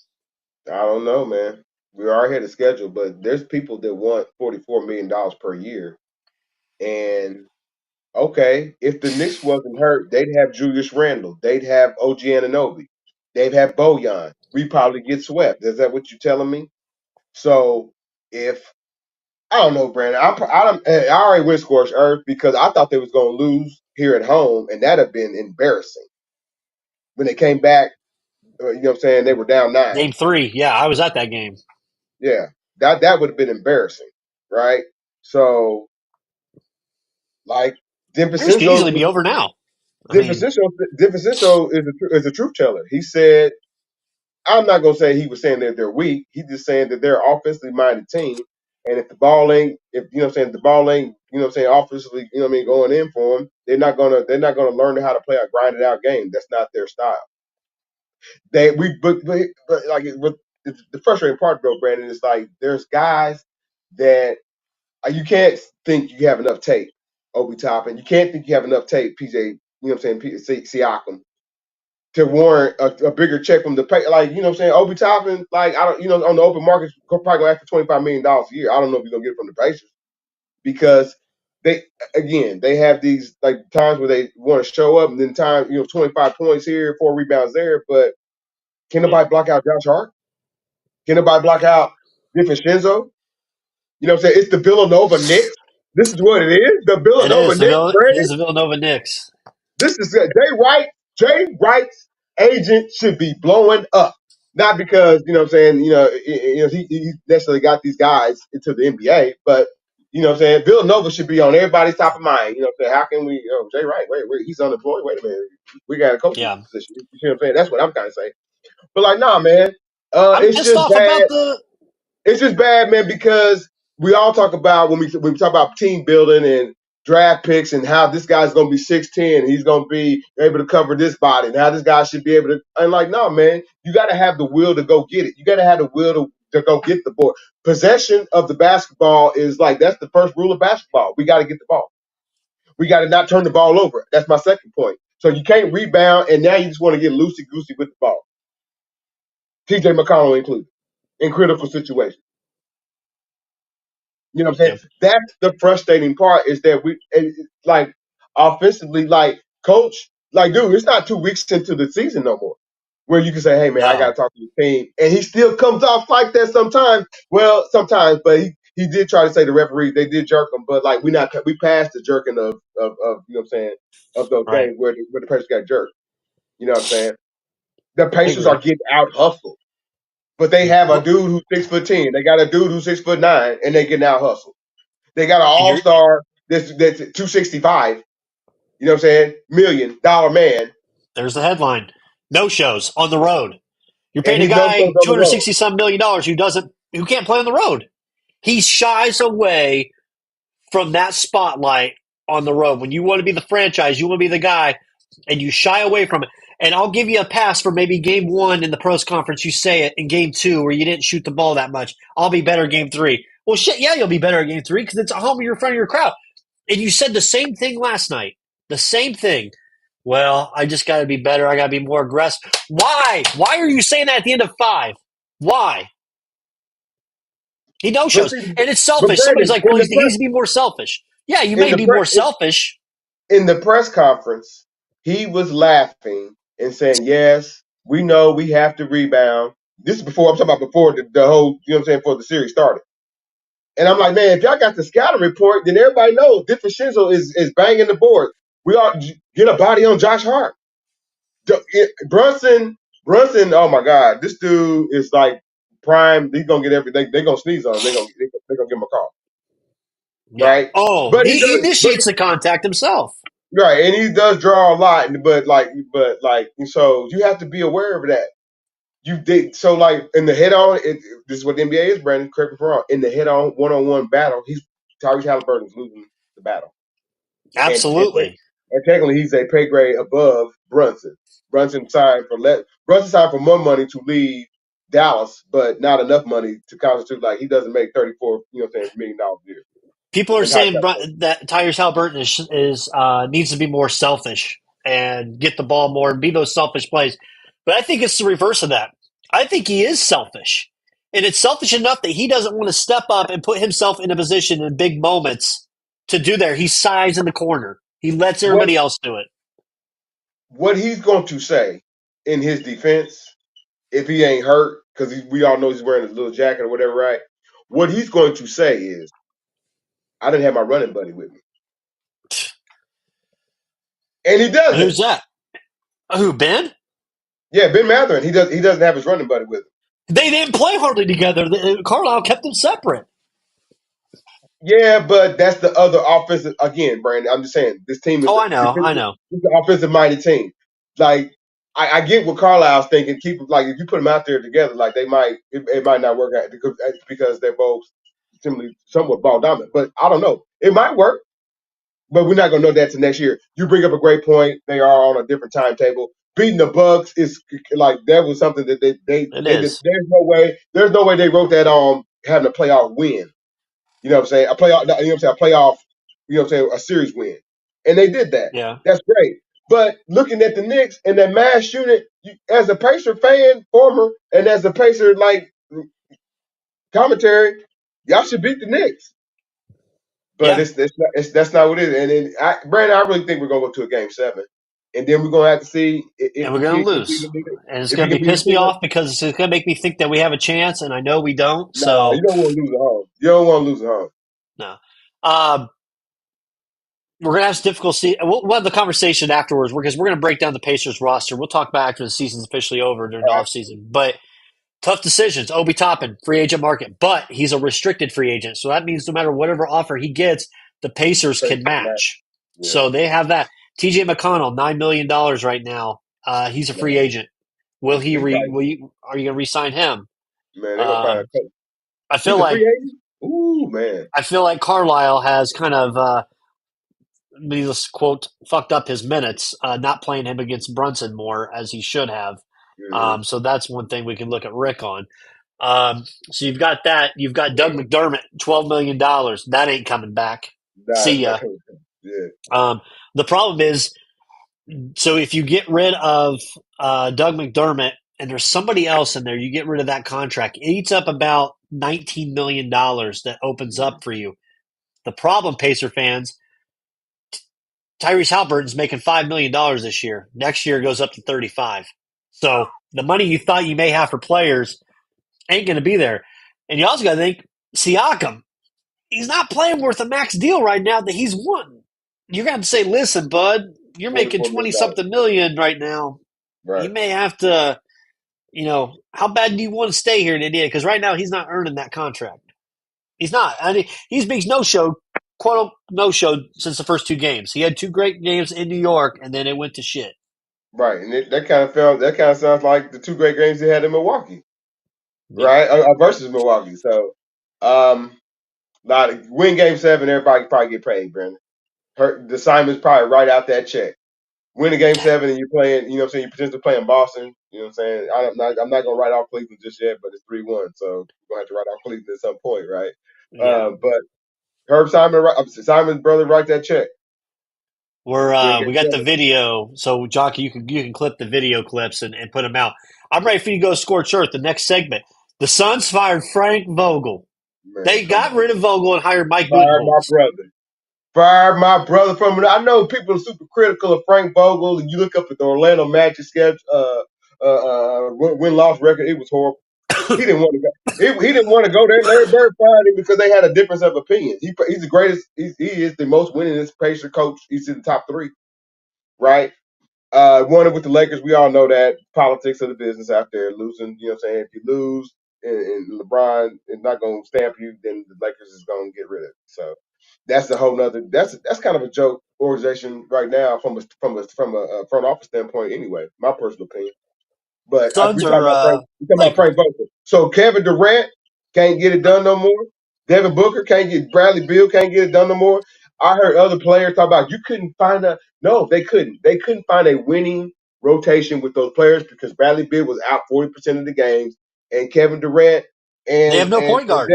I don't know, man. We are ahead of schedule, but there's people that want $44 million per year. And okay, if the Knicks wasn't hurt, they'd have Julius Randle, they'd have OG Anunoby, they'd have Bojan. We probably get swept. Is that what you're telling me? So if I don't know, Brandon, I already went scorched earth because I thought they was going to lose here at home, and that'd have been embarrassing when they came back. You know what I'm saying? They were down 9. Game 3. Yeah, I was at that game. Yeah, that would have been embarrassing, right? So, like, Series could DiVincenzo, easily be over now. I mean, DiVincenzo is a truth teller. He said, I'm not gonna say he was saying that they're weak. He's just saying that they're an offensively minded team, and if the ball ain't, if you know what I'm saying, the ball ain't, you know what I'm saying, offensively, you know what I mean, going in for them, they're not gonna learn how to play a grinded out game. That's not their style. But like the frustrating part though, Brandon, is like there's guys that you can't think you have enough tape, Obi Toppin. You can't think you have enough tape, PJ. You know what I'm saying, Siakam, to warrant a bigger check from the pay. Like, you know what I'm saying, Obi Toppin, like, I don't, on the open market, probably gonna ask for $25 million a year. I don't know if you're gonna get it from the Pacers because they have these like times where they want to show up and then 25 points here, 4 rebounds there, but can yeah, nobody block out Josh Hart? Can nobody block out DiVincenzo? You know what I'm saying? It's the Villanova Knicks. This is what it is. The it Villanova is Knicks, It Brandon. is the Villanova Knicks. This is Jay Wright. Jay Wright's agent should be blowing up. Not because, you know what I'm saying, he necessarily got these guys into the NBA, but you know what I'm saying, Villanova should be on everybody's top of mind. You know what I'm saying? How can we, Jay Wright, wait, he's unemployed. Wait a minute. We got a coaching Yeah, position. You see what I'm saying? That's what I'm kind of saying. But like, nah, man. I'm It's pissed just off bad. about the. It's just bad, man, because we all talk about when we talk about team building and draft picks and how this guy's going to be 6'10", he's going to be able to cover this body, and how this guy should be able to. And like, no, man, you got to have the will to go get it. You got to have the will to to go get the board. Possession of the basketball is like that's the first rule of basketball. We got to get the ball. We got to not turn the ball over. That's my second point. So you can't rebound, and now you just want to get loosey goosey with the ball. TJ McConnell included in critical situations. You know what I'm saying? Yep. That's the frustrating part is that like offensively, like coach, like dude, it's not 2 weeks into the season no more where you can say, hey man, I got to No. talk to the team, and he still comes off like that sometimes. Well, sometimes, but he did try to say the referee they did jerk him, but like we passed the jerking of you know what I'm saying of those Right. games where the Pacers got jerked. You know what I'm saying? The I Pacers are agree. getting out hustled, but they have a dude who's 6'10". They got a dude who's 6'9", and they getting out hustled. They got an And all star that's 265. You know what I'm saying? $1 million man, there's the headline. No shows on the road. You're and paying a he's no shows guy on two the hundred road. sixty some million dollars who can't play on the road. He shies away from that spotlight on the road. When you want to be the franchise, you want to be the guy, and you shy away from it. And I'll give you a pass for maybe game one in the pros conference. You say it in game two where you didn't shoot the ball that much. I'll be better game three. Well, shit, yeah, you'll be better at game three because it's at home. You're in front of your crowd. And you said the same thing last night. The same thing. Well, I just got to be better. I got to be more aggressive. Why? Why are you saying that at the end of five? Why? He no But shows, see, and it's but selfish. Somebody's Brandon, like, "Well, he needs to be more selfish." Yeah, you in may the be more selfish. in the press conference, he was laughing and saying, "Yes, we know we have to rebound." This is before I'm talking about before the whole you know what I'm saying before the series started. And I'm like, man, if y'all got the scouting report, then everybody knows DiFrancesco is banging the board. We ought to get a body on Josh Hart. Brunson, oh my God, this dude is like prime. He's gonna get everything. They're gonna sneeze on him. They're gonna give him a call, Yeah. right? Oh, But he he does, but initiates the contact himself. right, and he does draw a lot. But so you have to be aware of that. You did so like in the head on. This is what the NBA is, Brandon. Correct me if I'm wrong. In the head on one battle, Tyrese Halliburton's losing the battle. and and, Absolutely. and technically he's a pay grade above Brunson. Brunson signed for more money to leave Dallas, but not enough money to constitute like he doesn't make 34, you know what I'm saying, $1 million a year. People are And Ty saying that Tyrese Halliburton is needs to be more selfish and get the ball more and be those selfish plays. But I think it's the reverse of that. I think he is selfish, and it's selfish enough that he doesn't want to step up and put himself in a position in big moments to do there. He sighs in the corner. He lets what everybody else do it. what he's going to say in his defense, if he ain't hurt, because we all know he's wearing a little jacket or whatever, right? What he's going to say is, I didn't have my running buddy with me. And he Who's doesn't. that? Who, Ben? Yeah, Ben Mathurin, he doesn't have his running buddy with him. They didn't play hardly together. Carlisle kept them separate. Yeah, but that's the other offensive. Again, Brandon, I'm just saying this team is Oh, I know. I defensive. know. This is an offensive minded team. Like I get what Carlisle's thinking. Keep like if you put them out there together, like it might not work out because they're both similarly somewhat ball dominant. But I don't know. It might work, but we're not gonna know that till next year. You bring up a great point. They are on a different timetable. Beating the Bucks is like that was something that It they just is. there's no way they wrote that on having a playoff win. You know what I'm saying? A playoff, you know what I'm saying, a series win. And they did that. Yeah. That's great. But looking at the Knicks and that mass shooting, as a Pacer fan, former, and as a Pacer like commentary, y'all should beat the Knicks. But Yeah. that's not what it is. And then Brandon, I really think we're gonna go to a game seven. And then we're gonna have to see And if we're the going kid to can be lose. And it's if he going to can be be the piss me killer. off because it's going to make me think that we have a chance, and I know we don't. Nah, you So, don't want to lose at home. You don't want to lose at home. no. Um, we're going to have some difficulty. We'll have the conversation afterwards because we're going to break down the Pacers roster. We'll talk about after the season's officially over during the All right. offseason. But tough decisions. Obi Toppin, free agent market, but he's a restricted free agent. So that means no matter whatever offer he gets, the Pacers can match. Yeah. So they have that. TJ McConnell, $9 million right now. He's a free Man, agent. Will he? he probably Are you going to re-sign him? man, they're gonna find a Um, coach. I feel He's a free like agent? Ooh, man. Carlisle has kind of needless quote fucked up his minutes, not playing him against Brunson more as he should have. Mm-hmm. So that's one thing we can look at Rick on. So you've got that. You've got Doug McDermott, $12 million. That ain't coming back. Nah, See it's not ya. coming. Yeah. The problem is, so if you get rid of Doug McDermott and there's somebody else in there, you get rid of that contract. It eats up about $19 million that opens up for you. The problem, Pacer fans, Tyrese Halliburton's making $5 million this year. Next year it goes up to 35. So the money you thought you may have for players ain't going to be there. And you also got to think Siakam. He's not playing worth a max deal right now that he's won. You're going to say, listen, bud, you're making $44 million. 20 something million right now. Right. You may have to, how bad do you want to stay here in Indiana? Because right now he's not earning that contract. He's not. I mean, he's been no-showed, quote no-showed since the first two games. He had two great games in New York, and then it went to shit. Right. And that kind of sounds like the two great games they had in Milwaukee, Yep. right? Versus Milwaukee. So, win game 7, everybody probably get paid, Brandon. The Simon's probably right out that check. Win a game 7 and you're playing, you know what I'm saying, you're potentially playing Boston, you know what I'm saying? I'm not gonna write off Cleveland just yet, but it's 3-1, so we're gonna have to write off Cleveland at some point, right? Yeah. But Simon's brother write that check. Win We game got the 7. video, so Jockey, you can clip the video clips and put them out. I'm ready for you to go scorch earth. The next segment, the Suns fired Frank Vogel. Man, They come got on. rid of Vogel and hired Mike Fire my Budenholzer. brother. Fire my brother from it. I know people are super critical of Frank Vogel, and you look up at the Orlando Magic schedule, win-loss record. It was horrible. He didn't want to go. He didn't want to go there. Larry Bird fired him because they had a difference of opinion. He's the greatest. He is the most winningest Pacer coach. He's in the top 3, right? Won it with the Lakers. We all know that politics of the business out there. Losing, you know what I'm saying? If you lose and LeBron is not going to stamp you, then the Lakers is going to get rid of it. So that's a whole nother. That's kind of a joke organization right now from a front office standpoint. Anyway, my personal opinion. But Suns are We talking about Lakers. Frank Vogel. So Kevin Durant can't get it done no more. Devin Booker can't get. Bradley Beal can't get it done no more. I heard other players talk about you couldn't find a. No, they couldn't. They couldn't find a winning rotation with those players because Bradley Beal was out 40% of the games, and Kevin Durant They have and no and, point and, guard.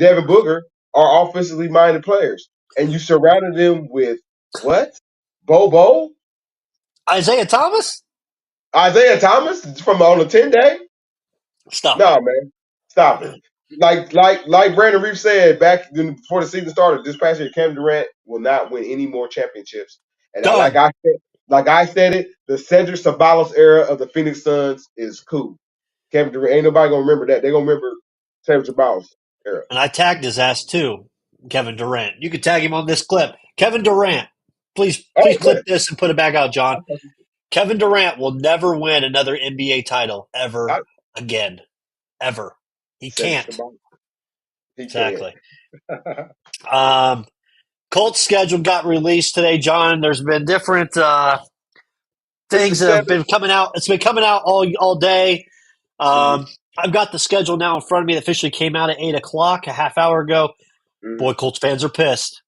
Devin Booker are offensively minded players, and you surrounded them with what? Bobo, Isaiah Thomas? Isaiah Thomas from on the 10-day. Stop it. No, man, stop it. Like Brandon Reeves said before the season started this past year, Kevin Durant will not win any more championships. And Done. like I said it, the Cedric Sabalos era of the Phoenix Suns is cool. Kevin Durant ain't nobody gonna remember that. They gonna remember Cedric Sabalos era. And I tagged his ass too, Kevin Durant. You can tag him on this clip. Kevin Durant. Please Oh, clip good. this and put it back out, John. Kevin Durant will never win another NBA title ever I, again. Ever. He Cedric can't. Sabalos, he can. Exactly. Colts schedule got released today, John. There's been different It's things that have extended. been coming out. It's been coming out all day. Mm-hmm, I've got the schedule now in front of me. That officially came out at 8 o'clock a half hour ago. mm-hmm. Boy, Colts fans are pissed.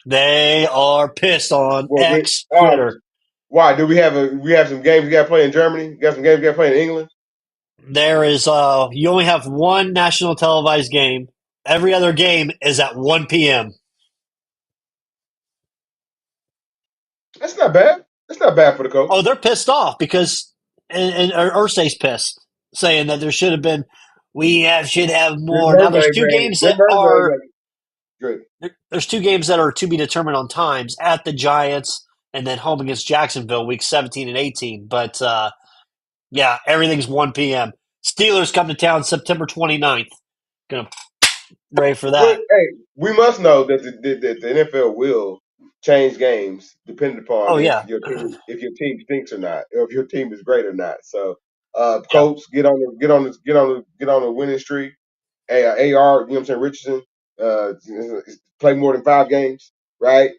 They are pissed on Well, X Twitter. why do we have some games we got to play in Germany? We got some games we got to play in England. There is you only have one national televised game. Every other game is at 1 p.m. That's not bad. That's not bad for the Oh, Colts. they're pissed off because and Ursay's pissed, saying that there should have been should have Good more. Now Mercury, Brandon. Good Mercury. Good. there's two games that are to be determined on times at the Giants and then home against Jacksonville week 17 and 18. But yeah, everything's 1 p.m. Steelers come to town September 29th. Gonna ready for Well, that. hey, we must know that the NFL will change games depending Oh upon yeah, if your team stinks or not, or if your team is great or not. So, yep. Colts get on the winning streak. AR, you know what I'm saying, Richardson, uh, play more than 5 games, right?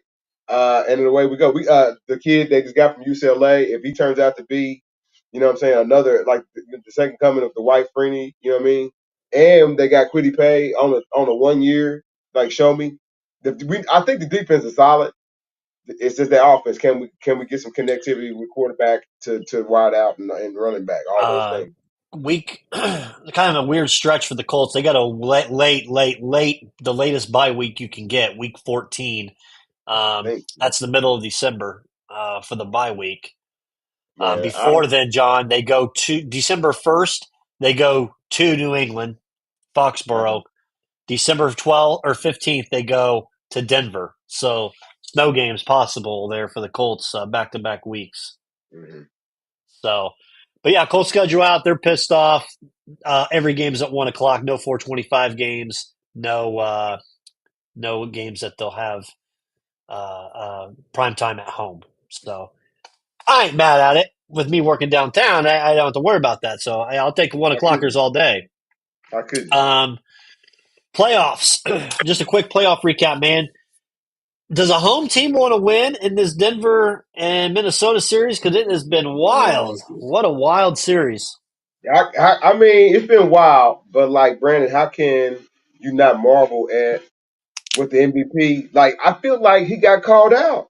And then away we go. The kid they just got from UCLA, if he turns out to be, you know what I'm saying, another like the second coming of the White Freeney, you know what I mean? And they got Quiddy Pay on a 1 year, like show me. I think the defense is solid. It's just that offense. Can we get some connectivity with quarterback to wide out and running back? All those Uh, things. week, kind of a weird stretch for the Colts. They got a late, the latest bye week you can get, week 14. Think, That's the middle of December for the bye week. man. Before then, John, they go to December 1st, they go to New England, Uh-huh. Foxborough. December 12th or 15th, they go to Denver. So snow games possible there for the Colts back to back weeks. Mhm. So, but yeah, Colts schedule out. They're pissed off. Every game's at 1 o'clock. No 4:25 games. No games that they'll have prime time at home. So I ain't mad at it. With me working downtown, I don't have to worry about that. So I'll take 1 o'clockers I all day. couldn't. Um, Playoffs. Just a quick playoff recap, man. Does a home team want to win in this Denver and Minnesota series? Because it has been wild. What a wild series. I mean, it's been wild, but like Brandon, how can you not marvel at with the MVP? Like, I feel like he got called out.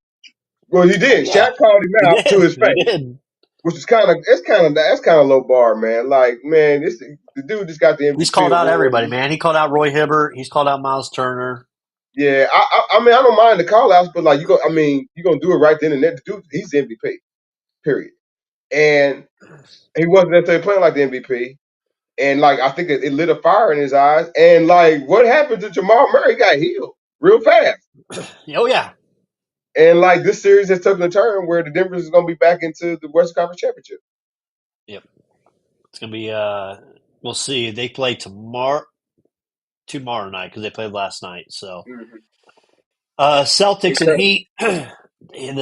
Well, he Oh did. yeah, Shaq called him he out to did. his He face, did. which is that's kind of low bar, man. Like, man, the dude just got the He's MVP called out award. everybody, man. He called out Roy Hibbert. He's called out Miles Turner. Yeah, I mean, I don't mind the call outs, but like, I mean, you gonna do it right then and there. The dude, he's the MVP, period. And he wasn't necessarily playing like the MVP. And like, I think it lit a fire in his eyes. And like, what happened to Jamal Murray? He got healed real fast. Oh yeah. And like, this series has taken a turn where the Denver is gonna be back into the Western Conference Championship. Yep. It's gonna be. We'll see. They play tomorrow night because they played last night. So Mm-hmm. Celtics and Heat. Celtics and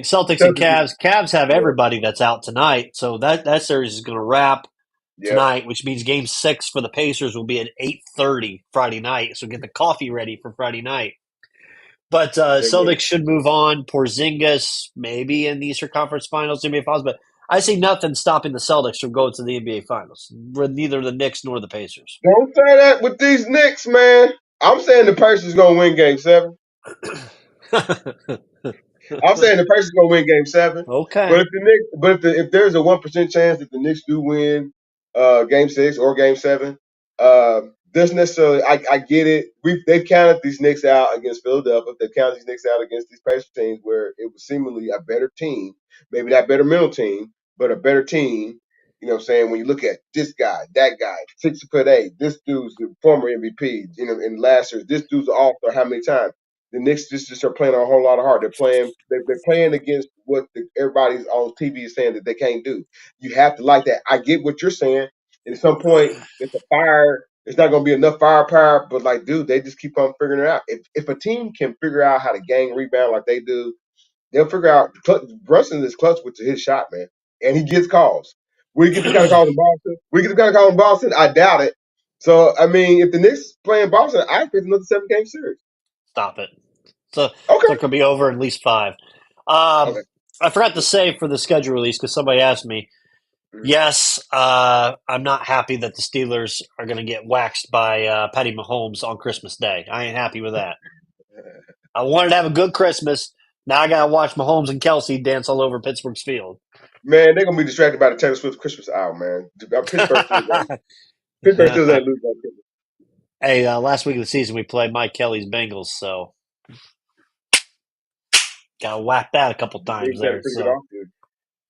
Celtics, Cavs. Cavs have yeah, everybody that's out tonight, so that series is going to wrap yep, tonight, which means Game 6 for the Pacers will be at 8:30 Friday night. So get the coffee ready for Friday night. But they will. Celtics should move on. Porzingis maybe in the Eastern Conference Finals, NBA Finals, but I see nothing stopping the Celtics from going to the NBA Finals. Neither the Knicks nor the Pacers. Don't say that with these Knicks, man. I'm saying the Pacers gonna win Game 7. I'm saying the Pacers gonna win Game 7. But Okay. if the Knicks, if there's a 1% chance that the Knicks do win Game 6 or Game 7, doesn't necessarily. I get it. They've counted these Knicks out against Philadelphia. They've counted these Knicks out against these Pacers teams where it was seemingly a better team, maybe not better mental team, but a better team. You know what I'm saying? When you look at this guy, that guy, 6'8", this dude's the former MVP, you know, in last year, this dude's an all-star how many times? The Knicks just are playing a whole lot of hard. They're playing against what everybody's on TV is saying that they can't do. You have to like that. I get what you're saying. At some point, it's a fire. It's not going to be enough firepower, but like, dude, they just keep on figuring it out. If a team can figure out how to gang rebound like they do, they'll figure out. Brunson is clutch with his shot, man, and he gets calls. Will he get the kind of calls in Boston? Will he get the kind of calls in Boston? I doubt it. So, I mean, if the Knicks play in Boston, I think it's another 7-game series. Stop it. So Okay. it could be over at least 5. Um, Okay. I forgot to say for the schedule release because somebody asked me. Mhm. Yes, I'm not happy that the Steelers are going to get waxed by Patty Mahomes on Christmas Day. I ain't happy with that. I wanted to have a good Christmas. Now I got to watch Mahomes and Kelsey dance all over Pittsburgh's field. Man, they're gonna be distracted by the Taylor Swift Christmas album, man. Pittsburgh still ain't lose on Christmas. Hey, last week of the season we played Mike Kelly's Bengals, so got to whack that a couple They times just had a there. pretty good So offseason.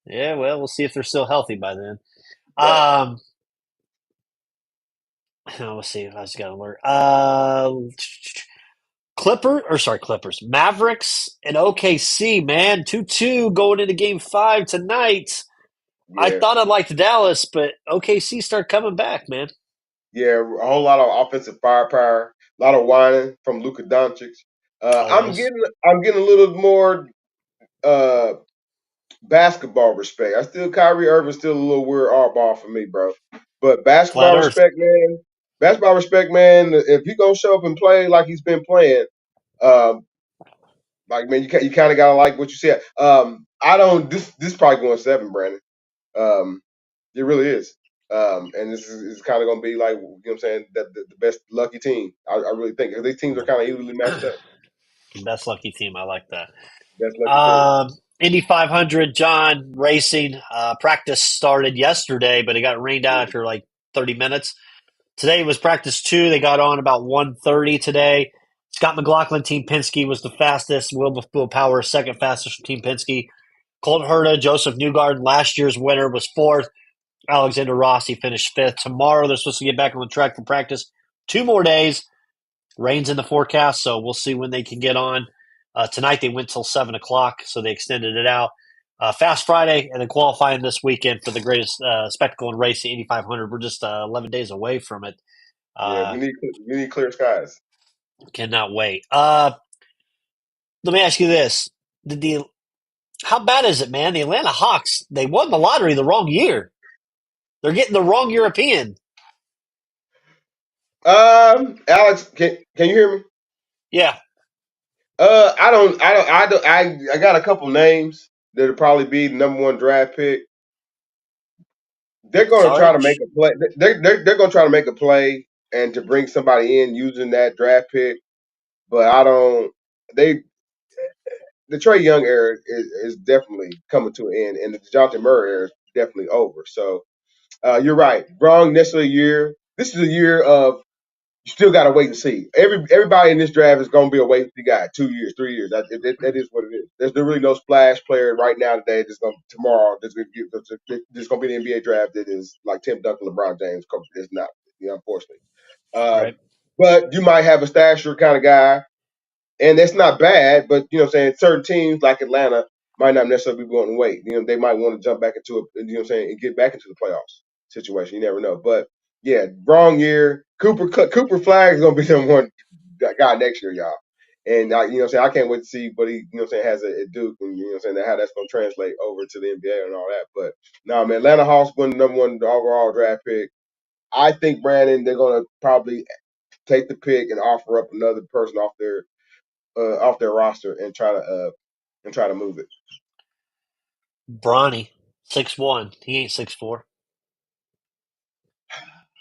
yeah, well, we'll see if they're still healthy by then. Right. Um, let's see if I just got to alert. Clippers, Mavericks and OKC, man, 2-2 going into Game 5 tonight. I Yeah. thought I'd liked Dallas, but OKC start coming back, man. Yeah. A whole lot of offensive firepower, a lot of whining from Luka Doncic. Always. I'm getting a little more uh basketball respect. I still Kyrie Irving's still a little weird oddball for me, bro. But Flat Earth. basketball respect, man. If he gonna show up and play like he's been playing, um, like man, you kind of gotta like what you said. I don't. This probably going 7, Brandon. Um, it really is. And this is kind of going to be like, you know what I'm saying, the best lucky team. I really think. 'Cause these teams are kind of evenly matched up. Best lucky team. I like that. Best lucky team. Indy 500, John Racing practice started yesterday, but it got rained out after like 30 minutes. Today was practice 2. They got on about 1:30 today. Scott McLaughlin, Team Penske, was the fastest. Will Power, second fastest for Team Penske. Colt Herta, Joseph Newgarden, last year's winner, was 4th. Alexander Rossi finished 5th. Tomorrow they're supposed to get back on the track for practice. 2 more days. Rain's in the forecast, so we'll see when they can get on. Tonight they went till 7 o'clock, so they extended it out. Fast Friday, and then qualifying this weekend for the greatest spectacle in racing, Indy 500. We're just 11 days away from it. Yeah, we need clear skies. Cannot wait. Let me ask you this: how bad is it, man? The Atlanta Hawks, they won the lottery the wrong year. They're getting the wrong European. Alex, can you hear me? Yeah. I got a couple names that'll probably be the number 1 draft pick. They're going to try to make Sarge? a play. They're going to try to make a play and to bring somebody in using that draft pick. But I don't. The Trae Young era is definitely coming to an end, and the Dejounte Murray era is definitely over. So you're right. Wrong necessarily year. This is a year of you still got to wait and see. Everybody in this draft is going to be a wait and see guy. 2 years, 3 years. That is what it is. There's really no splash player right now today. That's going tomorrow. There's going to be the NBA draft that is like Tim Duncan, LeBron James. It's not, unfortunately. Uh, Right. but you might have a stasher kind of guy, and that's not bad. But certain teams like Atlanta might not necessarily be wanting to wait. They might want to jump back into it. And get back into the playoffs situation. You never know. But yeah, wrong year. Cooper Flag is gonna be the one guy next year, y'all. And I can't wait to see what he has at Duke, and how that's gonna translate over to the NBA and all that. But no, man, Atlanta Hawks won the number 1 overall draft pick. I think Brandon, they're gonna probably take the pick and offer up another person off their roster and try to move it. Bronny, 6'1". He ain't 6'4".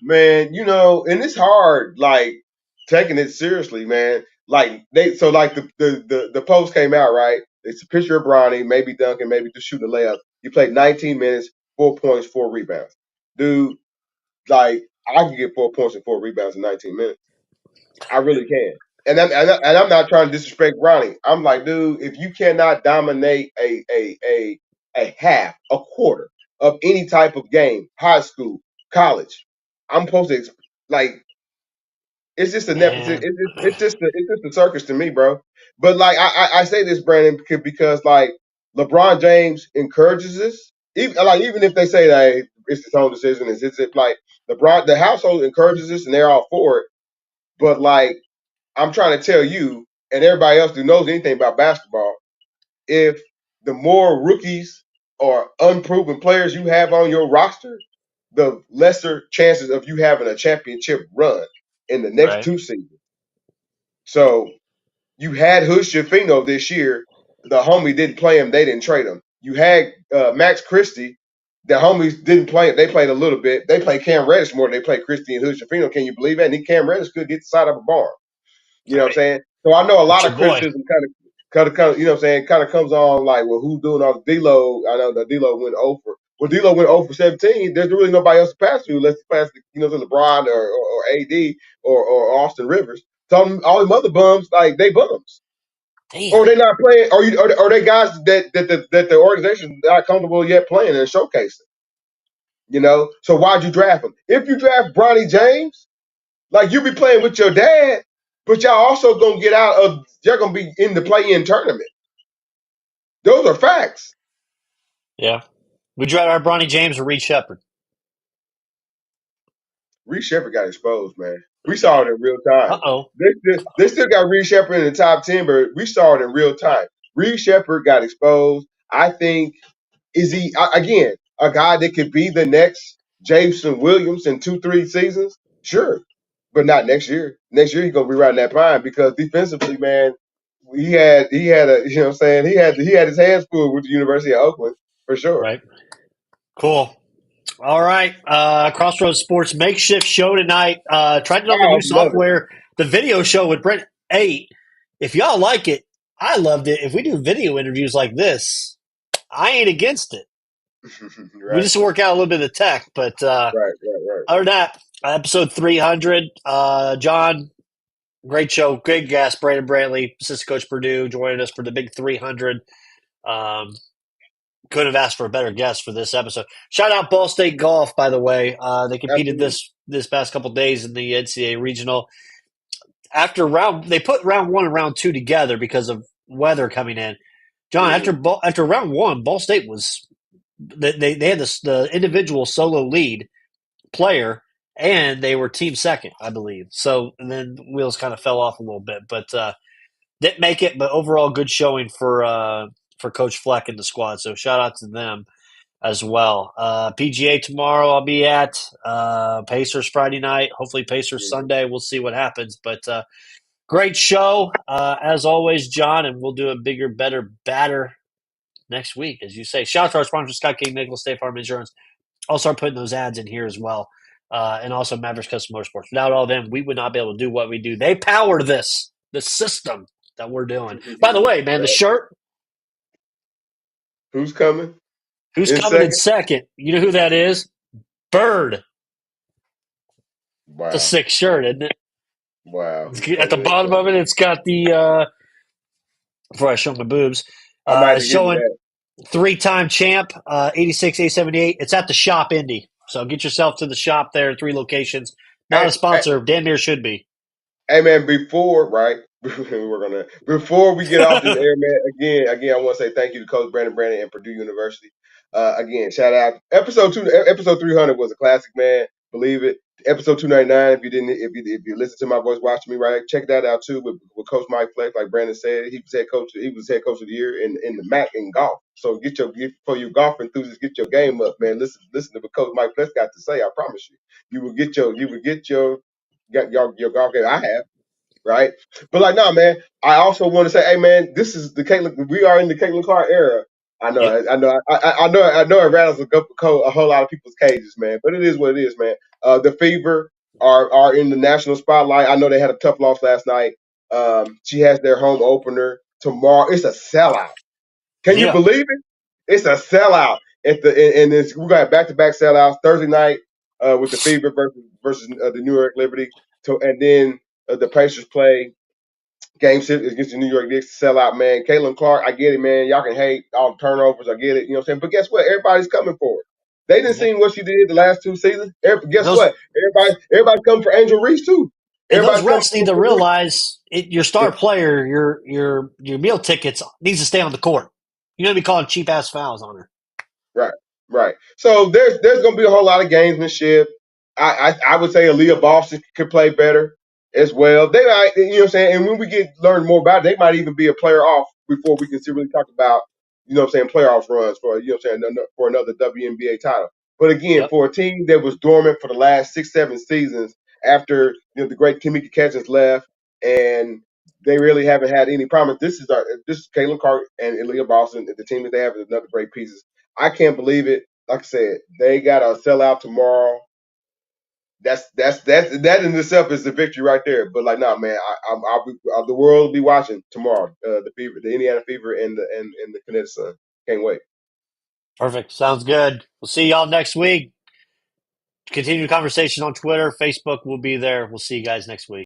Man, and it's hard, like taking it seriously, man. Like the post came out, right? It's a picture of Bronny, maybe Duncan, maybe just shooting a layup. He played 19 minutes, 4 points, 4 rebounds. Dude, like I can get 4 points and 4 rebounds in 19 minutes. I really can. And I'm not trying to disrespect Bronny. I'm like, dude, if you cannot dominate a half, a quarter of any type of game, high school, college, I'm supposed to like it's just a Man, it's just a circus to me, bro. But like I say this, Brandon, because like LeBron James encourages this. Even if they say that hey, it's his own decision, it's like the household encourages this and they're all for it. But like I'm trying to tell you and everybody else who knows anything about basketball, if the more rookies or unproven players you have on your roster, the lesser chances of you having a championship run in the next right. 2 seasons. So you had Hood Shafino this year. The homie didn't play him. They didn't trade him. You had Max Christie. The homies didn't play him. They played a little bit. They played Cam Reddish more than they played Christie and Hood Shafino. Can you believe that? And Cam Reddish could get the side of a barn. You know what I'm Right. saying? So I know a That's lot your of boy. criticism you know what I'm saying, kind of comes on like, well, who's doing all the D-Lo? I know the D-Lo went over. Well, D-Lo went over 17. There's really nobody else to pass to unless you pass to LeBron or AD or Austin Rivers. So all them other bums, like they bums. Or Damn. they not playing, or they guys that the organization not comfortable yet playing and showcasing. So why'd you draft him? If you draft Bronny James, like you be playing with your dad, but y'all also gonna get out of you're gonna be in the play-in tournament. Those are facts. Yeah. Would you rather have Bronny James or Reed Shepard? Reed Shepard got exposed, man. We saw it in real time. Uh-oh. They still got Reed Shepard in the top 10, but we saw it in real time. Reed Shepard got exposed. I think is he again a guy that could be the next Jameson Williams in 2-3 seasons? Sure, but not next year. Next year he's gonna be riding that pine because defensively, man, he had a you know what I'm saying he had his hands full with the University of Oakland for sure. Right. Cool. All right. Crossroads Sports makeshift show tonight. Tried it on the Oh, new I love it. software, the video show with Brent. Hey, if y'all like it, I loved it. If we do video interviews like this, I ain't against it. We Right, just work out a little bit of the tech, but right. other than that, episode 300, John, great show, great guest, Brandon Brantley, assistant coach Purdue, joining us for the big 300. Um, couldn't have asked for a better guest for this episode. Shout out Ball State Golf, by the way. They competed Absolutely. this past couple days in the NCAA regional. They put round 1 and round 2 together because of weather coming in. John, Mm-hmm. after round 1, Ball State was they had the individual solo lead player, and they were team second, I believe. So and then wheels kind of fell off a little bit, but didn't make it. But overall, good showing for Coach Fleck and the squad. So shout out to them as well. PGA tomorrow, I'll be at Pacers Friday night. Hopefully, Pacers Mm-hmm. Sunday. We'll see what happens, but. Great show, as always, John, and we'll do a bigger, better, badder next week, as you say. Shout out to our sponsor, Scott King, Nichols, State Farm Insurance. I'll start putting those ads in here as well. And also Mavericks Custom Motorsports. Without all them, we would not be able to do what we do. They power the system that we're doing. By the way, man, the Right. shirt, Who's coming who's in coming in second? second? You know who that is? Bird. It's a Wow, sick shirt, isn't it? wow. At the bottom of it, it's got the, before I show my boobs, I might have it's to get into showing that. three-time champ, 86, 878. It's at the shop, Indy. So get yourself to the shop there, 3 locations. Not Hey, a sponsor. Damn near should be. hey man, before we get off this air, man, again, I want to say thank you to Coach Brandon and Purdue University. Again, shout out episode 300 was a classic, man. Believe it. Episode 299, if you listen to my voice, watch me, right, check that out too with Coach Mike Fleck. Like Brandon said, he was head coach of the year in the MAC in golf. So for your golf enthusiasts, get your game up, man. Listen to what Coach Mike Fleck got to say. I promise you, you will get your golf game. I have, right? But like, no, man. I also want to say, hey, man, this is the Caitlin. We are in the Caitlin Clark era. I know, Yep. I know. It rattles a whole lot of people's cages, man. But it is what it is, man. The Fever are in the national spotlight. I know they had a tough loss last night. She has their home opener tomorrow. It's a sellout. Can you Yeah. believe it? It's a sellout. And we got back to back sellouts Thursday night with the Fever versus the New York Liberty. And then the Pacers play Game 6 against the New York Knicks to sell out, man. Caitlin Clark, I get it, man. Y'all can hate all the turnovers. I get it. You know what I'm saying? But guess what? Everybody's coming for it. They didn't Yeah. see what she did the last 2 seasons. Guess Those what? Everybody's coming for Angel Reese, too. and those Everybody's coming refs need for to Reese. realize your star player, your meal tickets needs to stay on the court. You're gonna be calling cheap ass fouls on her. Right, right. So there's going to be a whole lot of gamesmanship. I would say Aaliyah Boston could play better as well. They might, you know what I'm saying. And when we learn more about it, they might even be a player off before we can really talk about, you know what I'm saying, playoff runs for, you know what I'm saying, for another WNBA title. But again, Yep. for a team that was dormant for the last 6, 7 seasons after the great Tamika Catchings left, and they really haven't had any promise. This is Caitlin Clark and Aaliyah Boston. The team that they have is another great pieces. I can't believe it. Like I said, they got to sell out tomorrow. That in itself is the victory right there. But like, nah, man, the world will be watching tomorrow. The Fever, the Indiana Fever, and the Connecticut Sun. Can't wait. Perfect. Sounds good. We'll see y'all next week. Continue the conversation on Twitter, Facebook. We'll be there. We'll see you guys next week.